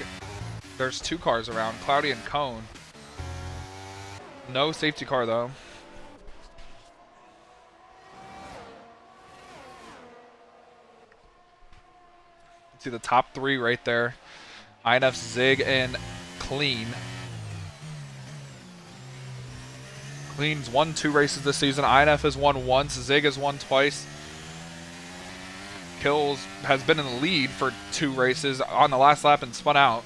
There's 2 cars around, Cloudy and Cone. No safety car though. See the top 3 right there. INF, Zig, and Clean. Clean's won 2 races this season. INF has won once. Zig has won twice. Kills has been in the lead for 2 races on the last lap and spun out.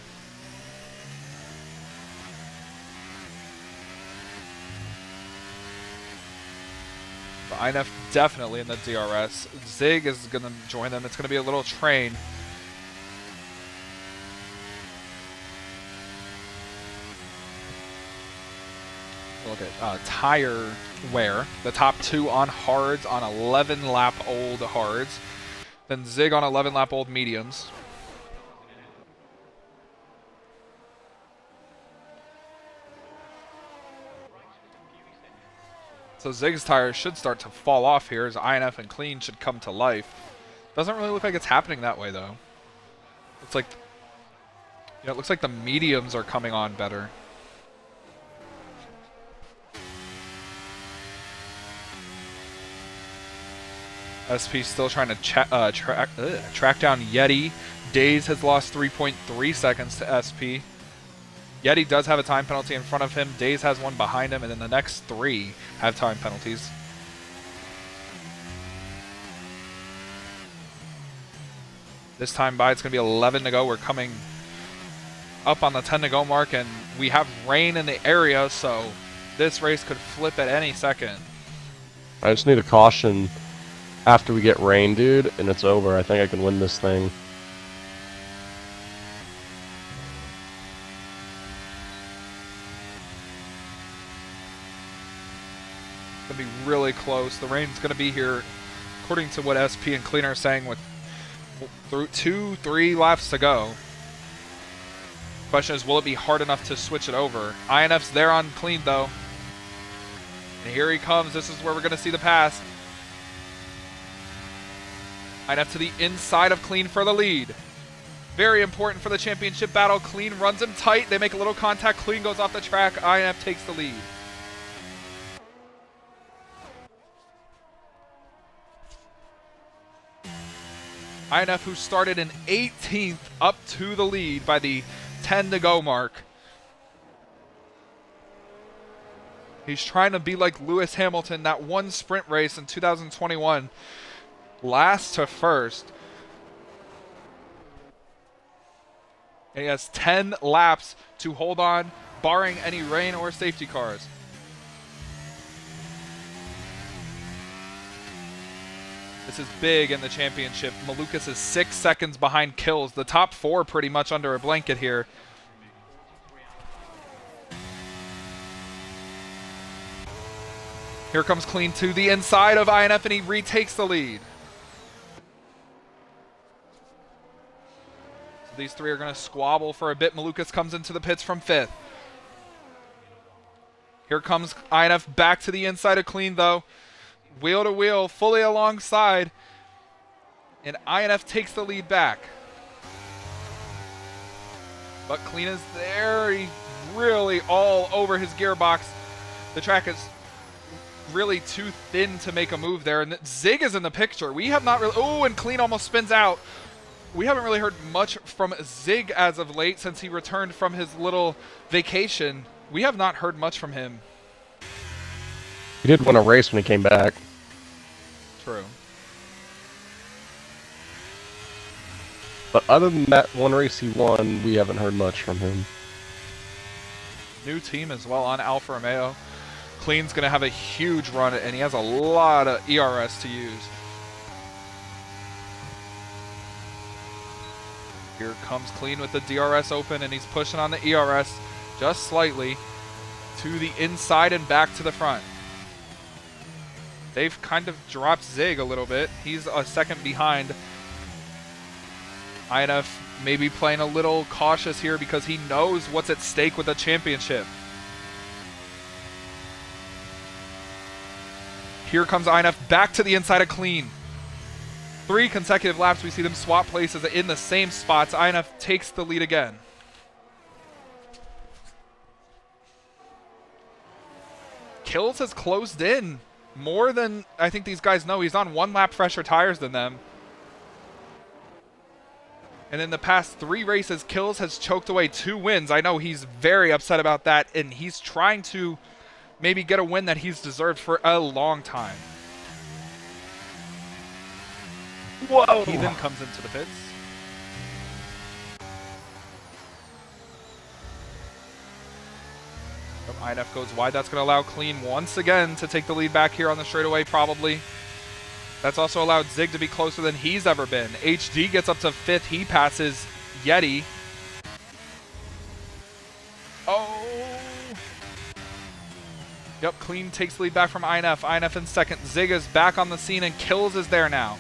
But INF definitely in the DRS. Zig is going to join them. It's going to be a little train. Look at tire wear. The top 2 on hards, on 11 lap old hards. Then Zig on 11 lap old mediums. So Zig's tires should start to fall off here as INF and Clean should come to life. Doesn't really look like it's happening that way though. It's like, it looks like the mediums are coming on better. SP still trying to track down Yeti. Days has lost 3.3 seconds to SP. Yeti does have a time penalty in front of him. Days has one behind him, and then the next 3 have time penalties. This time by, it's going to be 11 to go. We're coming up on the 10 to go mark, and we have rain in the area, so this race could flip at any second. I just need a caution after we get rain, dude, and it's over. I think I can win this thing. It's going to be really close. The rain's going to be here, according to what SP and Clean are saying, with 2-3 laps to go. Question is, will it be hard enough to switch it over? INF's there on Clean, though. And here he comes. This is where we're going to see the pass. INF to the inside of Clean for the lead. Very important for the championship battle. Clean runs him tight. They make a little contact. Clean goes off the track. INF takes the lead. INF, who started in 18th, up to the lead by the 10 to go mark. He's trying to be like Lewis Hamilton, that one sprint race in 2021. Last to first. And he has 10 laps to hold on, barring any rain or safety cars. This is big in the championship. Malukas is 6 seconds behind Kills. The top 4 pretty much under a blanket here. Here comes Clean to the inside of INF, and he retakes the lead. So these 3 are going to squabble for a bit. Malukas comes into the pits from 5th. Here comes INF back to the inside of Clean, though. Wheel to wheel, fully alongside. And INF takes the lead back. But Clean is there. He's really all over his gearbox. The track is really too thin to make a move there. And Zig is in the picture. We have not really... Oh, and Clean almost spins out. We haven't really heard much from Zig as of late since he returned from his little vacation. We have not heard much from him. He did win a race when he came back. True. But other than that one race he won, we haven't heard much from him. New team as well on Alfa Romeo. Clean's going to have a huge run, and he has a lot of ERS to use. Here comes Clean with the DRS open, and he's pushing on the ERS just slightly to the inside and back to the front. They've kind of dropped Zig a little bit. He's a second behind. INF maybe playing a little cautious here because he knows what's at stake with the championship. Here comes INF back to the inside of Clean. 3 consecutive laps, we see them swap places in the same spots. INF takes the lead again. Kills has closed in more than I think these guys know. He's on 1 lap fresher tires than them. And in the past 3 races, Kills has choked away 2 wins. I know he's very upset about that, and he's trying to maybe get a win that he's deserved for a long time. Whoa! He then comes into the pits. INF goes wide. That's going to allow Clean once again to take the lead back here on the straightaway, probably. That's also allowed Zig to be closer than he's ever been. HD gets up to 5th. He passes Yeti. Oh! Yep, Clean takes the lead back from INF. INF in second. Zig is back on the scene, and Kills is there now.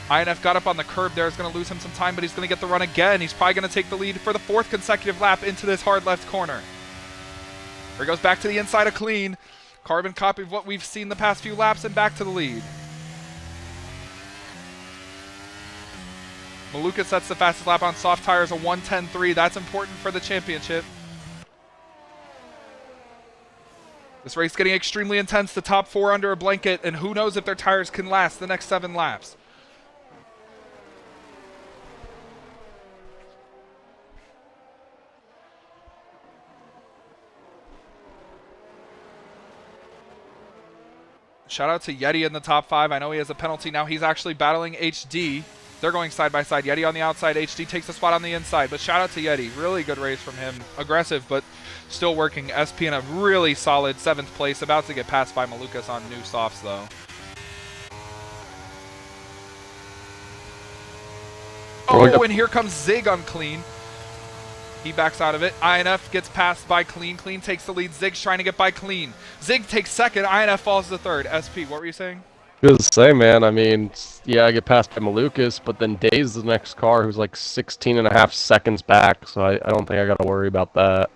INF got up on the curb there. Is going to lose him some time, but he's going to get the run again. He's probably going to take the lead for the 4th consecutive lap into this hard left corner. Here he goes back to the inside of Clean. Carbon copy of what we've seen the past few laps and back to the lead. Maluka sets the fastest lap on soft tires, a 1:10.3. That's important for the championship. This race getting extremely intense. The top 4 under a blanket, and who knows if their tires can last the next 7 laps. Shout out to Yeti in the top 5. I know he has a penalty now. He's actually battling HD. They're going side by side. Yeti on the outside. HD takes the spot on the inside. But shout out to Yeti. Really good race from him. Aggressive, but still working. SP in a really solid 7th place. About to get passed by Malukas on new softs, though. Oh, and here comes Zig on Clean. He backs out of it. INF gets passed by Clean. Clean takes the lead. Zig's trying to get by Clean. Zig takes second. INF falls to 3rd. SP, what were you saying? I was to say, man, I mean, yeah, I get passed by Malukas, but then Dave's the next car who's like 16.5 seconds back, so I don't think I got to worry about that.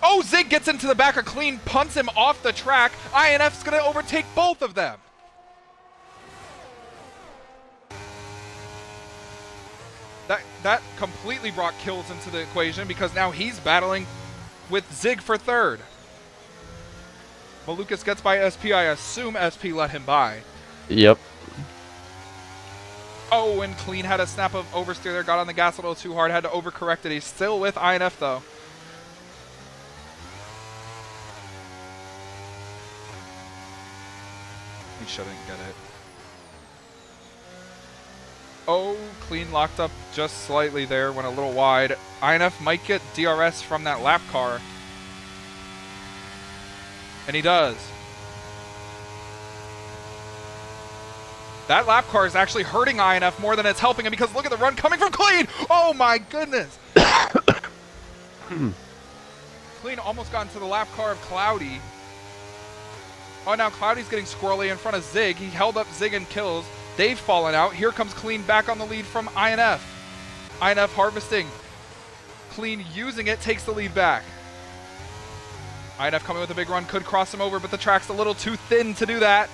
Oh, Zig gets into the back of Clean, punts him off the track. INF's going to overtake both of them. That completely brought Kills into the equation because now he's battling with Zig for 3rd. Malukas gets by SP. I assume SP let him by. Yep. Oh, and Clean had a snap of oversteer there. Got on the gas a little too hard. Had to overcorrect it. He's still with INF, though. He shouldn't get it. Oh, Clean locked up just slightly there. Went a little wide. INF might get DRS from that lap car. And he does. That lap car is actually hurting INF more than it's helping him because look at the run coming from Clean. Oh my goodness. Clean almost got into the lap car of Cloudy. Oh, now Cloudy's getting squirrely in front of Zig. He held up Zig and Kills. They've fallen out. Here comes Clean back on the lead from INF. INF harvesting. Clean using it, takes the lead back. INF coming with a big run, could cross him over, but the track's a little too thin to do that.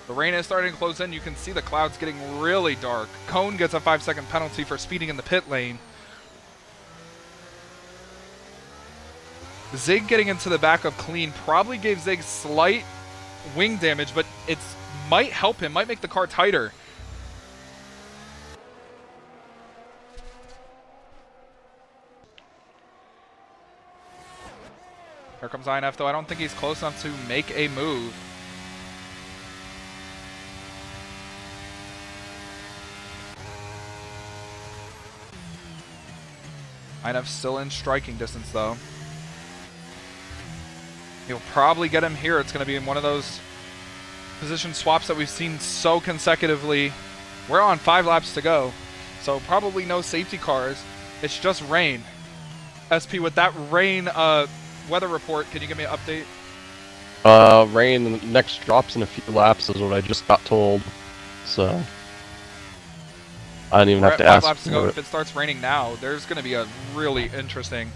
The rain is starting to close in. You can see the clouds getting really dark. Cone gets a 5-second penalty for speeding in the pit lane. Zig getting into the back of Clean probably gave Zig slight wing damage, but it might help him, might make the car tighter. Here comes INF, though. I don't think he's close enough to make a move. INF still in striking distance, though. He'll probably get him here. It's going to be in one of those position swaps that we've seen so consecutively. We're on 5 laps to go, so probably no safety cars. It's just rain. SP, with that rain weather report, can you give me an update? Rain, the next drops in a few laps is what I just got told. So I didn't even have to ask. 5 laps to go. for If it starts raining now, there's going to be a really interesting.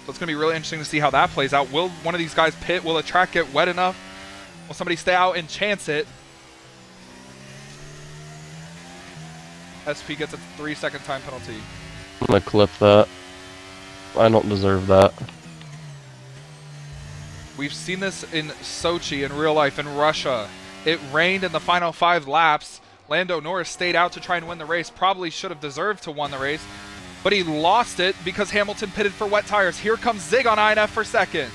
So it's going to be really interesting to see how that plays out. Will one of these guys pit? Will the track get wet enough? Will somebody stay out and chance it? SP gets a 3-second time penalty. I'm gonna clip that. I don't deserve that. We've seen this in Sochi in real life, in Russia. It rained in the final 5 laps. Lando Norris stayed out to try and win the race. Probably should have deserved to win the race, but he lost it because Hamilton pitted for wet tires. Here comes Zig on INF for second.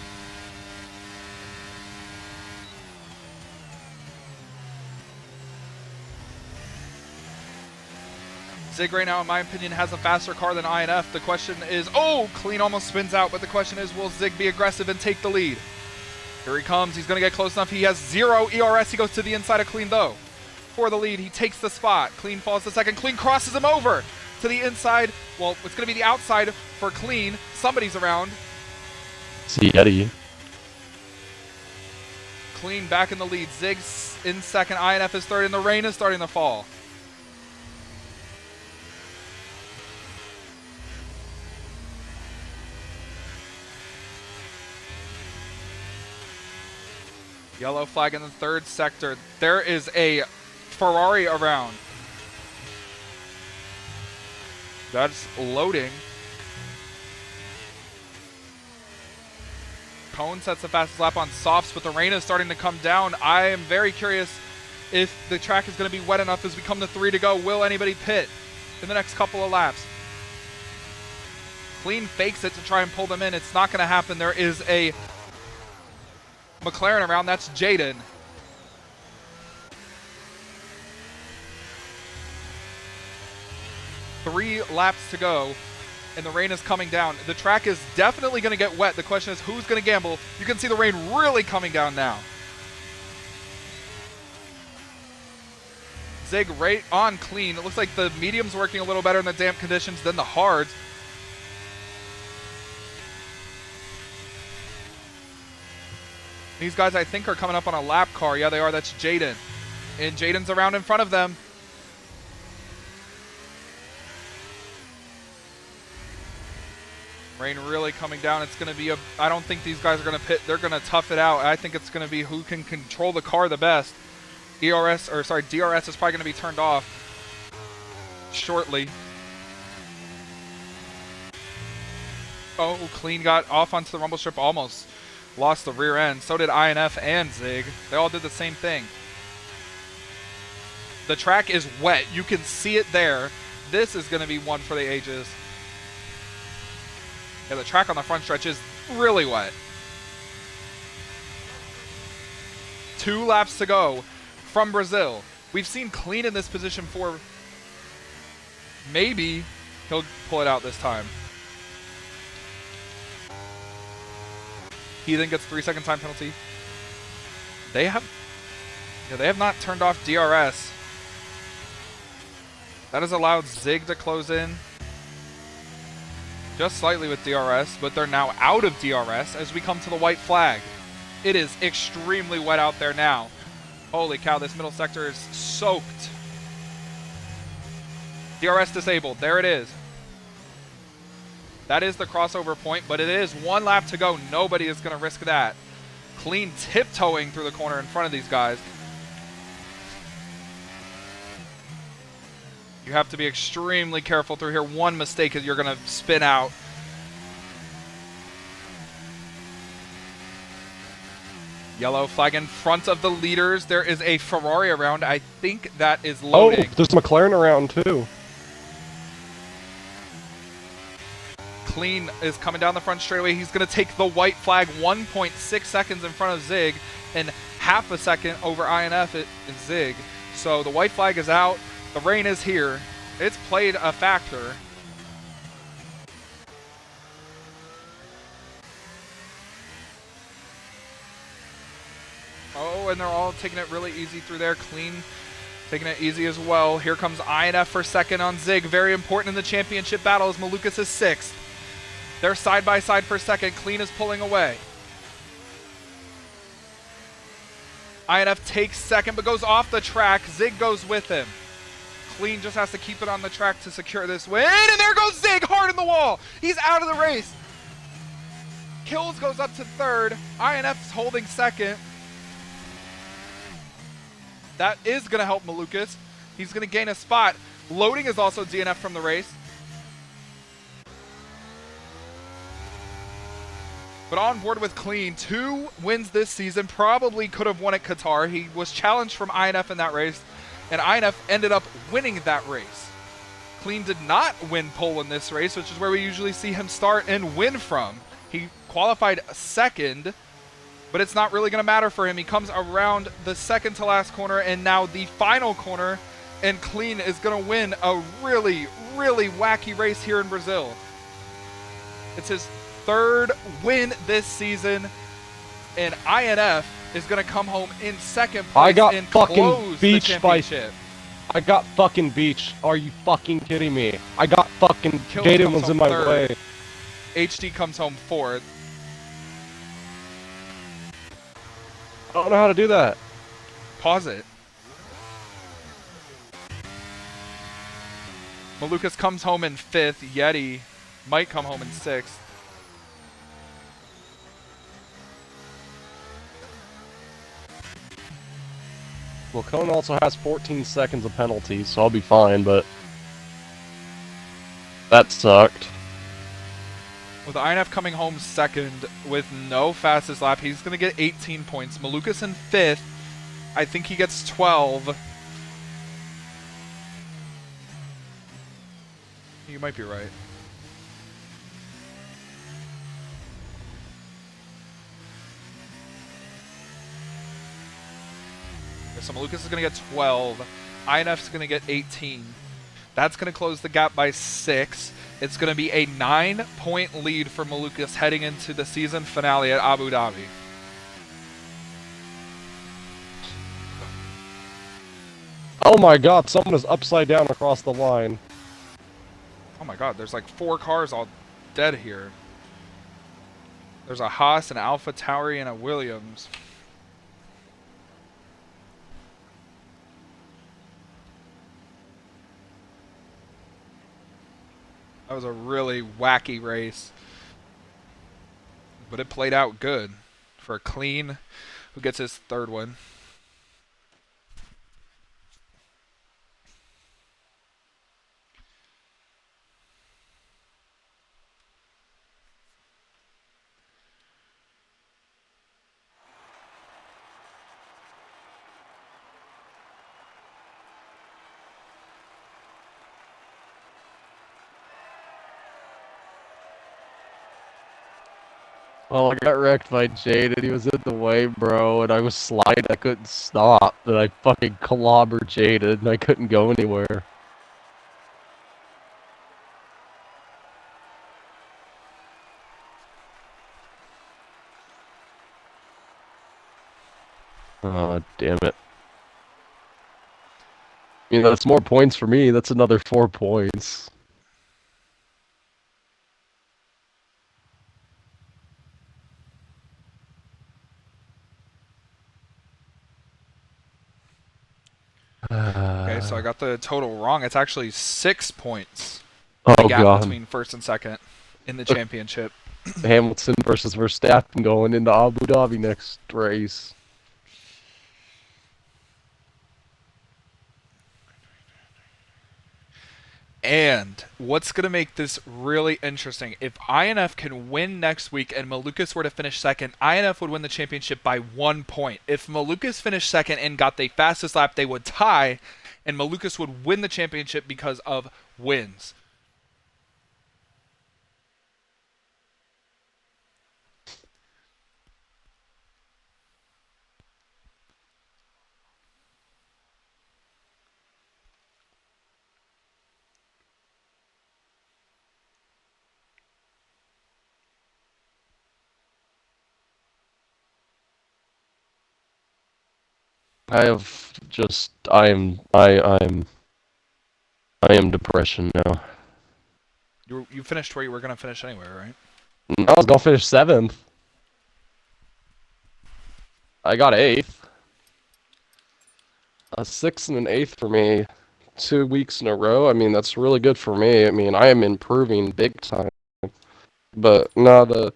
Zig right now, in my opinion, has a faster car than INF. The question is, oh, Clean almost spins out, but the question is, will Zig be aggressive and take the lead? Here he comes. He's going to get close enough. He has 0 ERS. He goes to the inside of Clean, though. For the lead, he takes the spot. Clean falls to second. Clean crosses him over to the inside. Well, it's going to be the outside for Clean. Somebody's around. See Eddie. Clean back in the lead. Zig's in second. INF is third, and the rain is starting to fall. Yellow flag in the third sector. There is a Ferrari around. That's loading. Cone sets the fastest lap on softs, but the rain is starting to come down. I am very curious if the track is going to be wet enough as we come to 3 to go. Will anybody pit in the next couple of laps? Clean fakes it to try and pull them in. It's not going to happen. There is a McLaren around. That's Jaden. Three laps to go, and the rain is coming down. The track is definitely going to get wet. The question is, who's going to gamble? You can see the rain really coming down now. Zig right on Clean. It looks like the medium's working a little better in the damp conditions than the hards. These guys, I think, are coming up on a lap car. Yeah, they are. That's Jaden. And Jaden's around in front of them. Rain really coming down. It's going to be I don't think these guys are going to pit. They're going to tough it out. I think it's going to be who can control the car the best. DRS is probably going to be turned off shortly. Oh, Clean got off onto the rumble strip, almost lost the rear end. So did INF and Zig. They all did the same thing. The track is wet. You can see it there. This is going to be one for the ages. Yeah, the track on the front stretch is really wet. 2 laps to go from Brazil. We've seen Clean in this position for. Maybe he'll pull it out this time. He then gets 3-second time penalty. They have not turned off DRS. That has allowed Zig to close in. just slightly with DRS, but they're now out of DRS as we come to the white flag. It is extremely wet out there now. Holy cow, this middle sector is soaked. DRS disabled. There it is. That is the crossover point, but it is 1 lap to go. Nobody is going to risk that. Clean tiptoeing through the corner in front of these guys. You have to be extremely careful through here. One mistake and you're going to spin out. Yellow flag in front of the leaders. There is a Ferrari around. I think that is loading. Oh, there's McLaren around too. Clean is coming down the front straightaway. He's going to take the white flag 1.6 seconds in front of Zig and half a second over INF and Zig. So the white flag is out. The rain is here. It's played a factor. Oh, and they're all taking it really easy through there. Clean taking it easy as well. Here comes INF for second on Zig. Very important in the championship battle as Malukas is 6th. They're side by side for second. Clean is pulling away. INF takes second but goes off the track. Zig goes with him. Clean just has to keep it on the track to secure this win. And there goes Zig, hard in the wall. He's out of the race. Kills goes up to 3rd. INF's holding 2nd. That is going to help Malukas. He's going to gain a spot. Loading is also DNF from the race. But on board with Clean, 2 wins this season. Probably could have won at Qatar. He was challenged from INF in that race, and INF ended up winning that race. Clean did not win pole in this race, which is where we usually see him start and win from. He qualified 2nd, but it's not really going to matter for him. He comes around the second to last corner and now the final corner, and Clean is going to win a really, really wacky race here in Brazil. It's his 3rd win this season, and INF is going to come home in 2nd place I got and fucking close the beached by. championship. I got fucking beached. Are you fucking kidding me? I got fucking. Kills Jaden comes was home in my 3rd. way. HD comes home 4th. I don't know how to do that. Pause it. Malukas comes home in 5th. Yeti might come home in 6th. Well, Cone also has 14 seconds of penalties, so I'll be fine, but that sucked. With INF coming home 2nd with no fastest lap, he's going to get 18 points. Malukas in 5th. I think he gets 12. You might be right. So Malukas is going to get 12. INF is going to get 18. That's going to close the gap by 6. It's going to be a 9-point lead for Malukas heading into the season finale at Abu Dhabi. Oh my god, someone is upside down across the line. Oh my god, there's like 4 cars all dead here. There's a Haas, an Alpha Tauri, and a Williams. That was a really wacky race. But it played out good for Clean, who gets his 3rd one. Well, I got wrecked by Jaden. He was in the way, bro, and I was sliding. I couldn't stop, and I fucking clobbered Jaden, and I couldn't go anywhere. Oh, damn it. You know, that's more points for me. That's another 4 points. Okay, so I got the total wrong. It's actually 6 points. The Oh gap god. between first and second in the championship. Hamilton versus Verstappen going into Abu Dhabi next race. And what's going to make this really interesting, if INF can win next week and Malukas were to finish second, INF would win the championship by 1 point. If Malukas finished second and got the fastest lap, they would tie, and Malukas would win the championship because of wins. I am depression now. You finished where you were going to finish anyway, right? I was gonna finish 7th. I got 8th. A 6th and an 8th for me. 2 weeks in a row. I mean, that's really good for me. I mean, I am improving big time. But no, the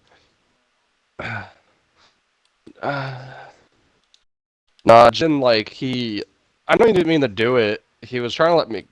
nah, Jin, like I know he didn't mean to do it. He was trying to let me.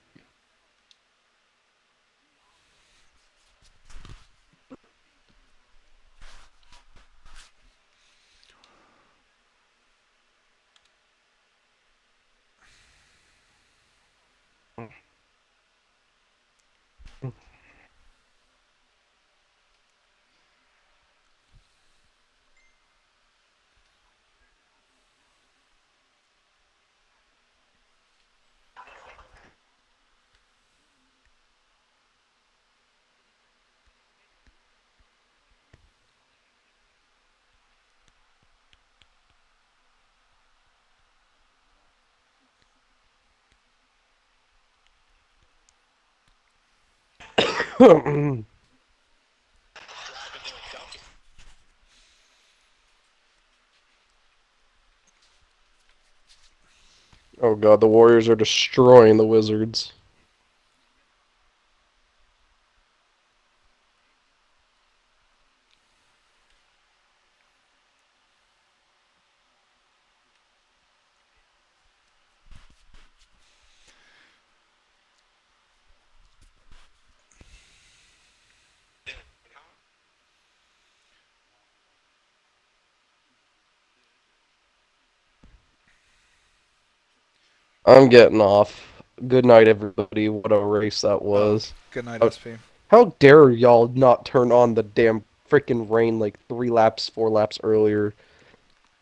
Oh god, the Warriors are destroying the Wizards. I'm getting off. Good night, everybody. What a race that was. Good night, How, SP. how dare y'all not turn on the damn freaking rain like 3 laps, 4 laps earlier?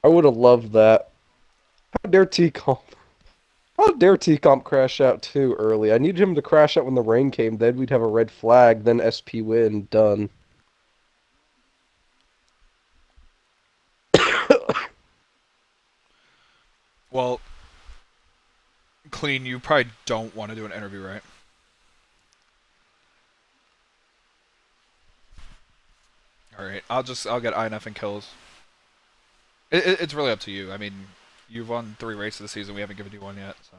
I would have loved that. How dare T-Comp? How dare T-Comp crash out too early? I needed him to crash out when the rain came, then we'd have a red flag, then SP win, done. Well, Clean, you probably don't want to do an interview, right? Alright, I'll get INF and kills. It's really up to you. I mean, you've won 3 races this season. We haven't given you one yet, so.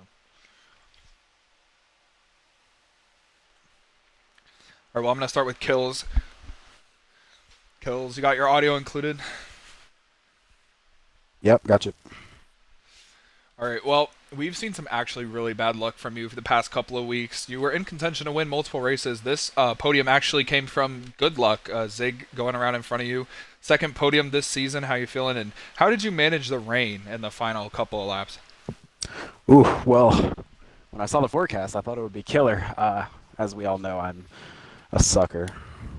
Alright, well, I'm going to start with kills. Kills, you got your audio included? Yep, gotcha. Alright, well, we've seen some actually really bad luck from you for the past couple of weeks. You were in contention to win multiple races. This podium actually came from good luck. Zig going around in front of you. Second podium this season. How you feeling? And how did you manage the rain in the final couple of laps? Ooh, well, when I saw the forecast, I thought it would be killer. As we all know, I'm a sucker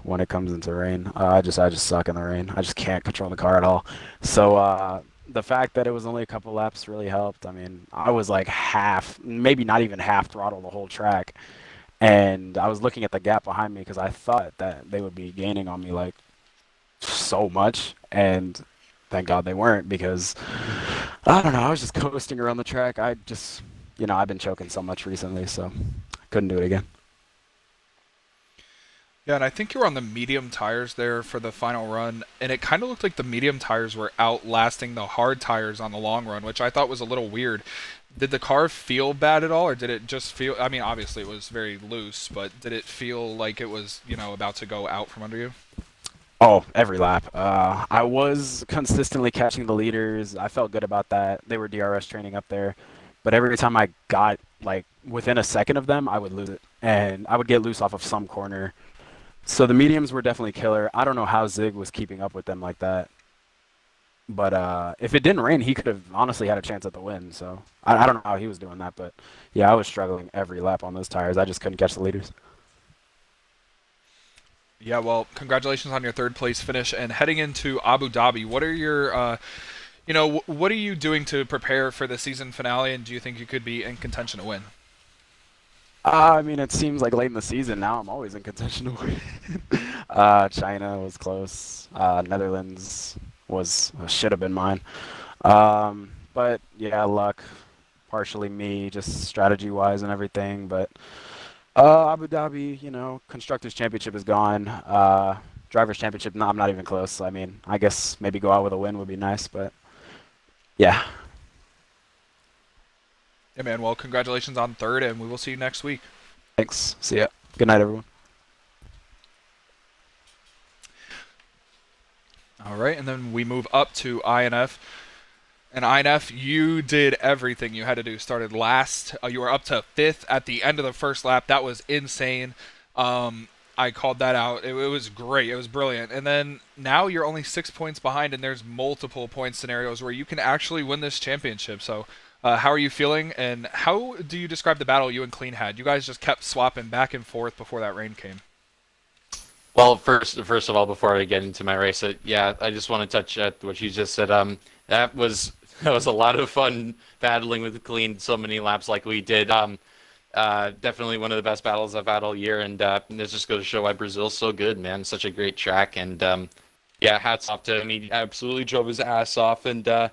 when it comes into rain. I just suck in the rain. I just can't control the car at all. So the fact that it was only a couple laps really helped. I mean, I was like half, maybe not even half throttle the whole track, and I was looking at the gap behind me because I thought that they would be gaining on me like so much, and thank God they weren't because I don't know. I was just coasting around the track. I just, I've been choking so much recently, so couldn't do it again. Yeah, and I think you were on the medium tires there for the final run, and it kind of looked like the medium tires were outlasting the hard tires on the long run, which I thought was a little weird. Did the car feel bad at all, or did it just feel? I mean, obviously it was very loose, but did it feel like it was, about to go out from under you? Oh, every lap. I was consistently catching the leaders. I felt good about that. They were DRS training up there, but every time I got like within a second of them, I would lose it, and I would get loose off of some corner. So the mediums were definitely killer. I don't know how Zig was keeping up with them like that. But if it didn't rain, he could have honestly had a chance at the win. So I don't know how he was doing that. But yeah, I was struggling every lap on those tires. I just couldn't catch the leaders. Yeah, well, congratulations on your third place finish and heading into Abu Dhabi. What are your, what are you doing to prepare for the season finale, and do you think you could be in contention to win? I mean, it seems like late in the season now. I'm always in contention to win. China was close. Netherlands was should have been mine. But yeah, luck, partially me, just strategy wise and everything. But Abu Dhabi, constructors championship is gone. Drivers championship, no, I'm not even close. I mean, I guess maybe go out with a win would be nice, but yeah. Yeah, man. Well, congratulations on third, and we will see you next week. Thanks. See ya. Good night, everyone. All right, and then we move up to INF. And INF, you did everything you had to do. Started last. You were up to fifth at the end of the first lap. That was insane. I called that out. It was great. It was brilliant. And then now you're only 6 points behind, and there's multiple point scenarios where you can actually win this championship. So, how are you feeling? And how do you describe the battle you and Clean had? You guys just kept swapping back and forth before that rain came. Well, first of all, before I get into my race, yeah, I just want to touch at what you just said. That was that was a lot of fun battling with Clean so many laps like we did. Definitely one of the best battles I've had all year, and this just goes to show why Brazil's so good, man. Such a great track, and yeah, hats off to him. He absolutely drove his ass off, and I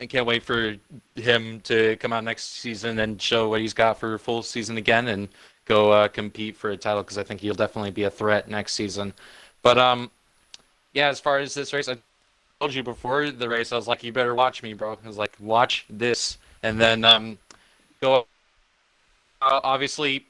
can't wait for him to come out next season and show what he's got for a full season again, and go compete for a title, because I think he'll definitely be a threat next season. But yeah, as far as this race, I told you before the race, I was like, you better watch me, bro. I was like, watch this, and then go. Obviously,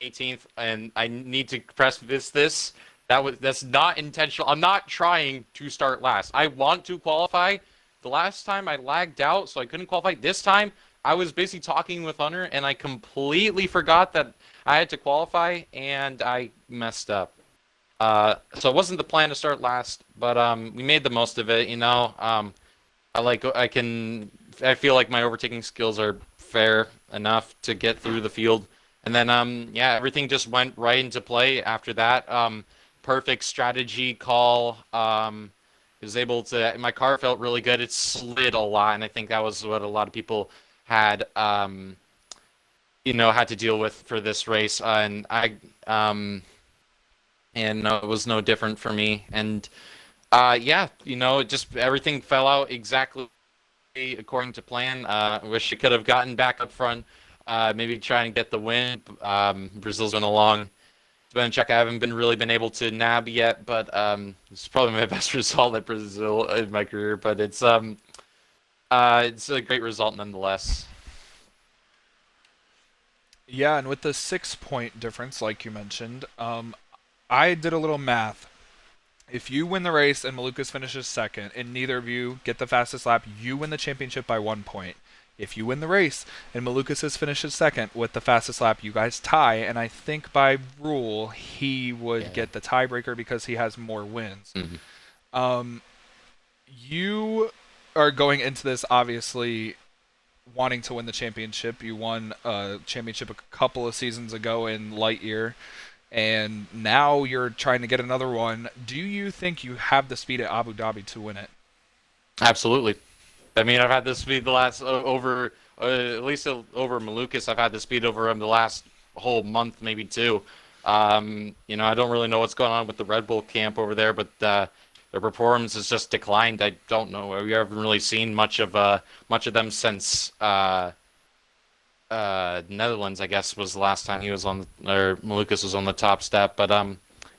18th, and I need to press this. That's not intentional. I'm not trying to start last. I want to qualify. The last time I lagged out, so I couldn't qualify. This time, I was busy talking with Hunter, and I completely forgot that I had to qualify, and I messed up. So it wasn't the plan to start last, but we made the most of it. I feel like my overtaking skills are fair enough to get through the field, and then yeah, everything just went right into play after that. Perfect strategy call. Was able to. My car felt really good. It slid a lot, and I think that was what a lot of people had had to deal with for this race, and it was no different for me. And yeah, just everything fell out exactly according to plan. I wish I could have gotten back up front, maybe try and get the win. Brazil's been along. It's been a check I haven't really been able to nab yet, but it's probably my best result at Brazil in my career. But it's a great result nonetheless. Yeah, and with the 6 point difference, like you mentioned, I did a little math. If you win the race and Malukas finishes second, and neither of you get the fastest lap, you win the championship by 1 point. If you win the race and Malukas finishes second with the fastest lap, you guys tie, and I think by rule he would get the tiebreaker because he has more wins. Mm-hmm. You are going into this obviously wanting to win the championship. You won a championship a couple of seasons ago in light year, and now you're trying to get another one. Do you think you have the speed at Abu Dhabi to win it? Absolutely. I mean, I've had the speed the last at least over Malukas. I've had the speed over him the last whole month, maybe two. I don't really know what's going on with the Red Bull camp over there, but their performance has just declined. I don't know. We haven't really seen much of them since Netherlands, I guess, was the last time he was on, or Malukas was on the top step. But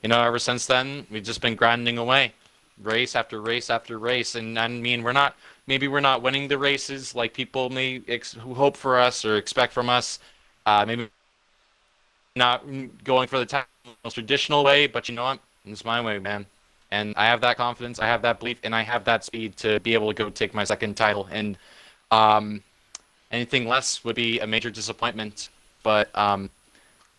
ever since then, we've just been grinding away, race after race after race. And I mean, maybe we're not winning the races like people may hope for us or expect from us. Maybe not going for the most traditional way, but you know what? It's my way, man. And I have that confidence, I have that belief, and I have that speed to be able to go take my second title. And um, anything less would be a major disappointment. But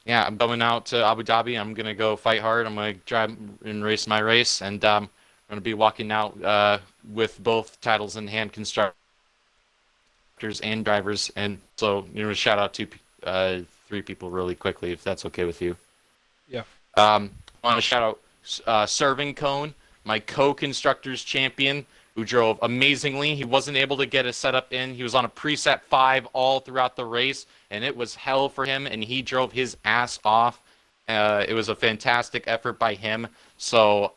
yeah, I'm going out to Abu Dhabi. I'm gonna go fight hard. I'm gonna drive and race my race, and I'm gonna be walking out with both titles in hand, constructors and drivers. And so, shout out to 3 people really quickly, if that's okay with you. Yeah. I want to shout out Serving Cone, my co-constructors champion, who drove amazingly. He wasn't able to get a setup in. He was on a preset 5 all throughout the race, and it was hell for him, and he drove his ass off. It was a fantastic effort by him. So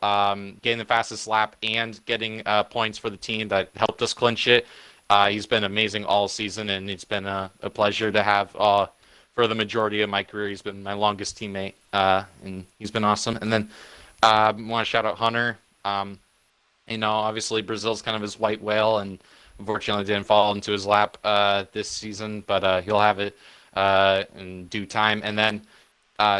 getting the fastest lap and getting points for the team that helped us clinch it. He's been amazing all season, and it's been a pleasure to have for the majority of my career. He's been my longest teammate, and he's been awesome. And then I want to shout out Hunter. Obviously Brazil's kind of his white whale, and unfortunately didn't fall into his lap this season, but he'll have it in due time. And then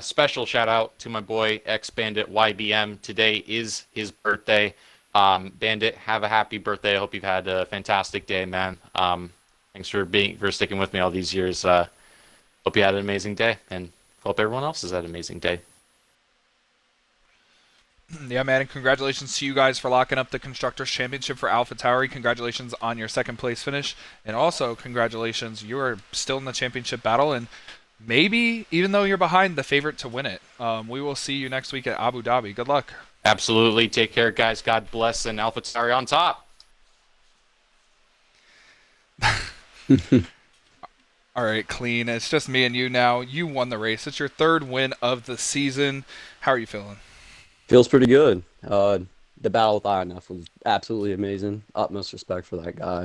special shout out to my boy X-Bandit YBM. Today is his birthday. Bandit, have a happy birthday. I hope you've had a fantastic day, man. Thanks for sticking with me all these years. Hope you had an amazing day, and hope everyone else has had an amazing day. Yeah, man, and congratulations to you guys for locking up the Constructors' Championship for AlphaTauri. Congratulations on your second place finish. And also, congratulations, you are still in the championship battle, and maybe, even though you're behind, the favorite to win it. We will see you next week at Abu Dhabi. Good luck. Absolutely. Take care, guys. God bless, and AlphaTauri on top. All right, Clean. It's just me and you now. You won the race. It's your 3rd win of the season. How are you feeling? Feels pretty good. The battle with INF was absolutely amazing. Utmost respect for that guy.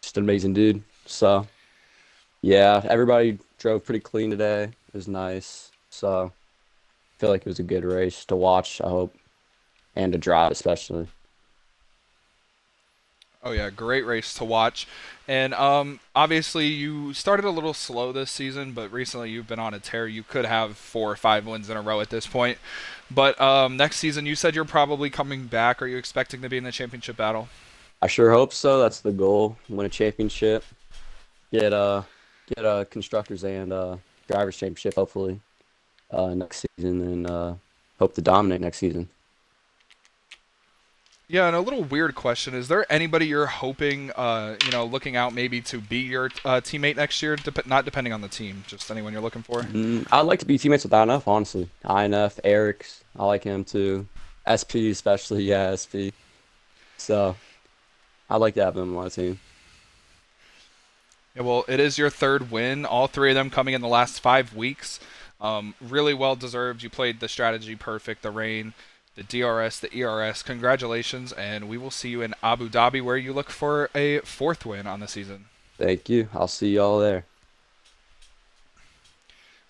Just an amazing dude. So, yeah, everybody drove pretty clean today. It was nice. So, I feel like it was a good race to watch, I hope, and to drive especially. Oh yeah, great race to watch. And obviously you started a little slow this season, but recently you've been on a tear. You could have 4 or 5 wins in a row at this point. But next season, you said you're probably coming back. Are you expecting to be in the championship battle? I sure hope so. That's the goal. Win a championship. Get a constructors and drivers championship hopefully next season, and hope to dominate next season. Yeah, and a little weird question. Is there anybody you're hoping, looking out maybe to be your teammate next year? Not depending on the team, just anyone you're looking for? I'd like to be teammates with INF, honestly. INF, Eric's, I like him too. SP especially, yeah, SP. So, I'd like to have him on my team. Yeah, well, it is your 3rd win. All 3 of them coming in the last 5 weeks. Really well deserved. You played the strategy perfect, the rain, the DRS, the ERS. Congratulations, and we will see you in Abu Dhabi, where you look for a 4th win on the season. Thank you. I'll see y'all there.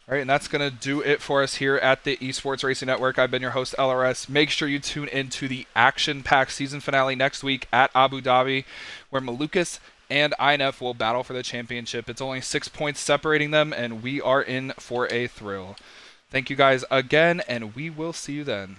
All right, and that's going to do it for us here at the Esports Racing Network. I've been your host, LRS. Make sure you tune into the action-packed season finale next week at Abu Dhabi, where Malukas and INF will battle for the championship. It's only 6 points separating them, and we are in for a thrill. Thank you guys again, and we will see you then.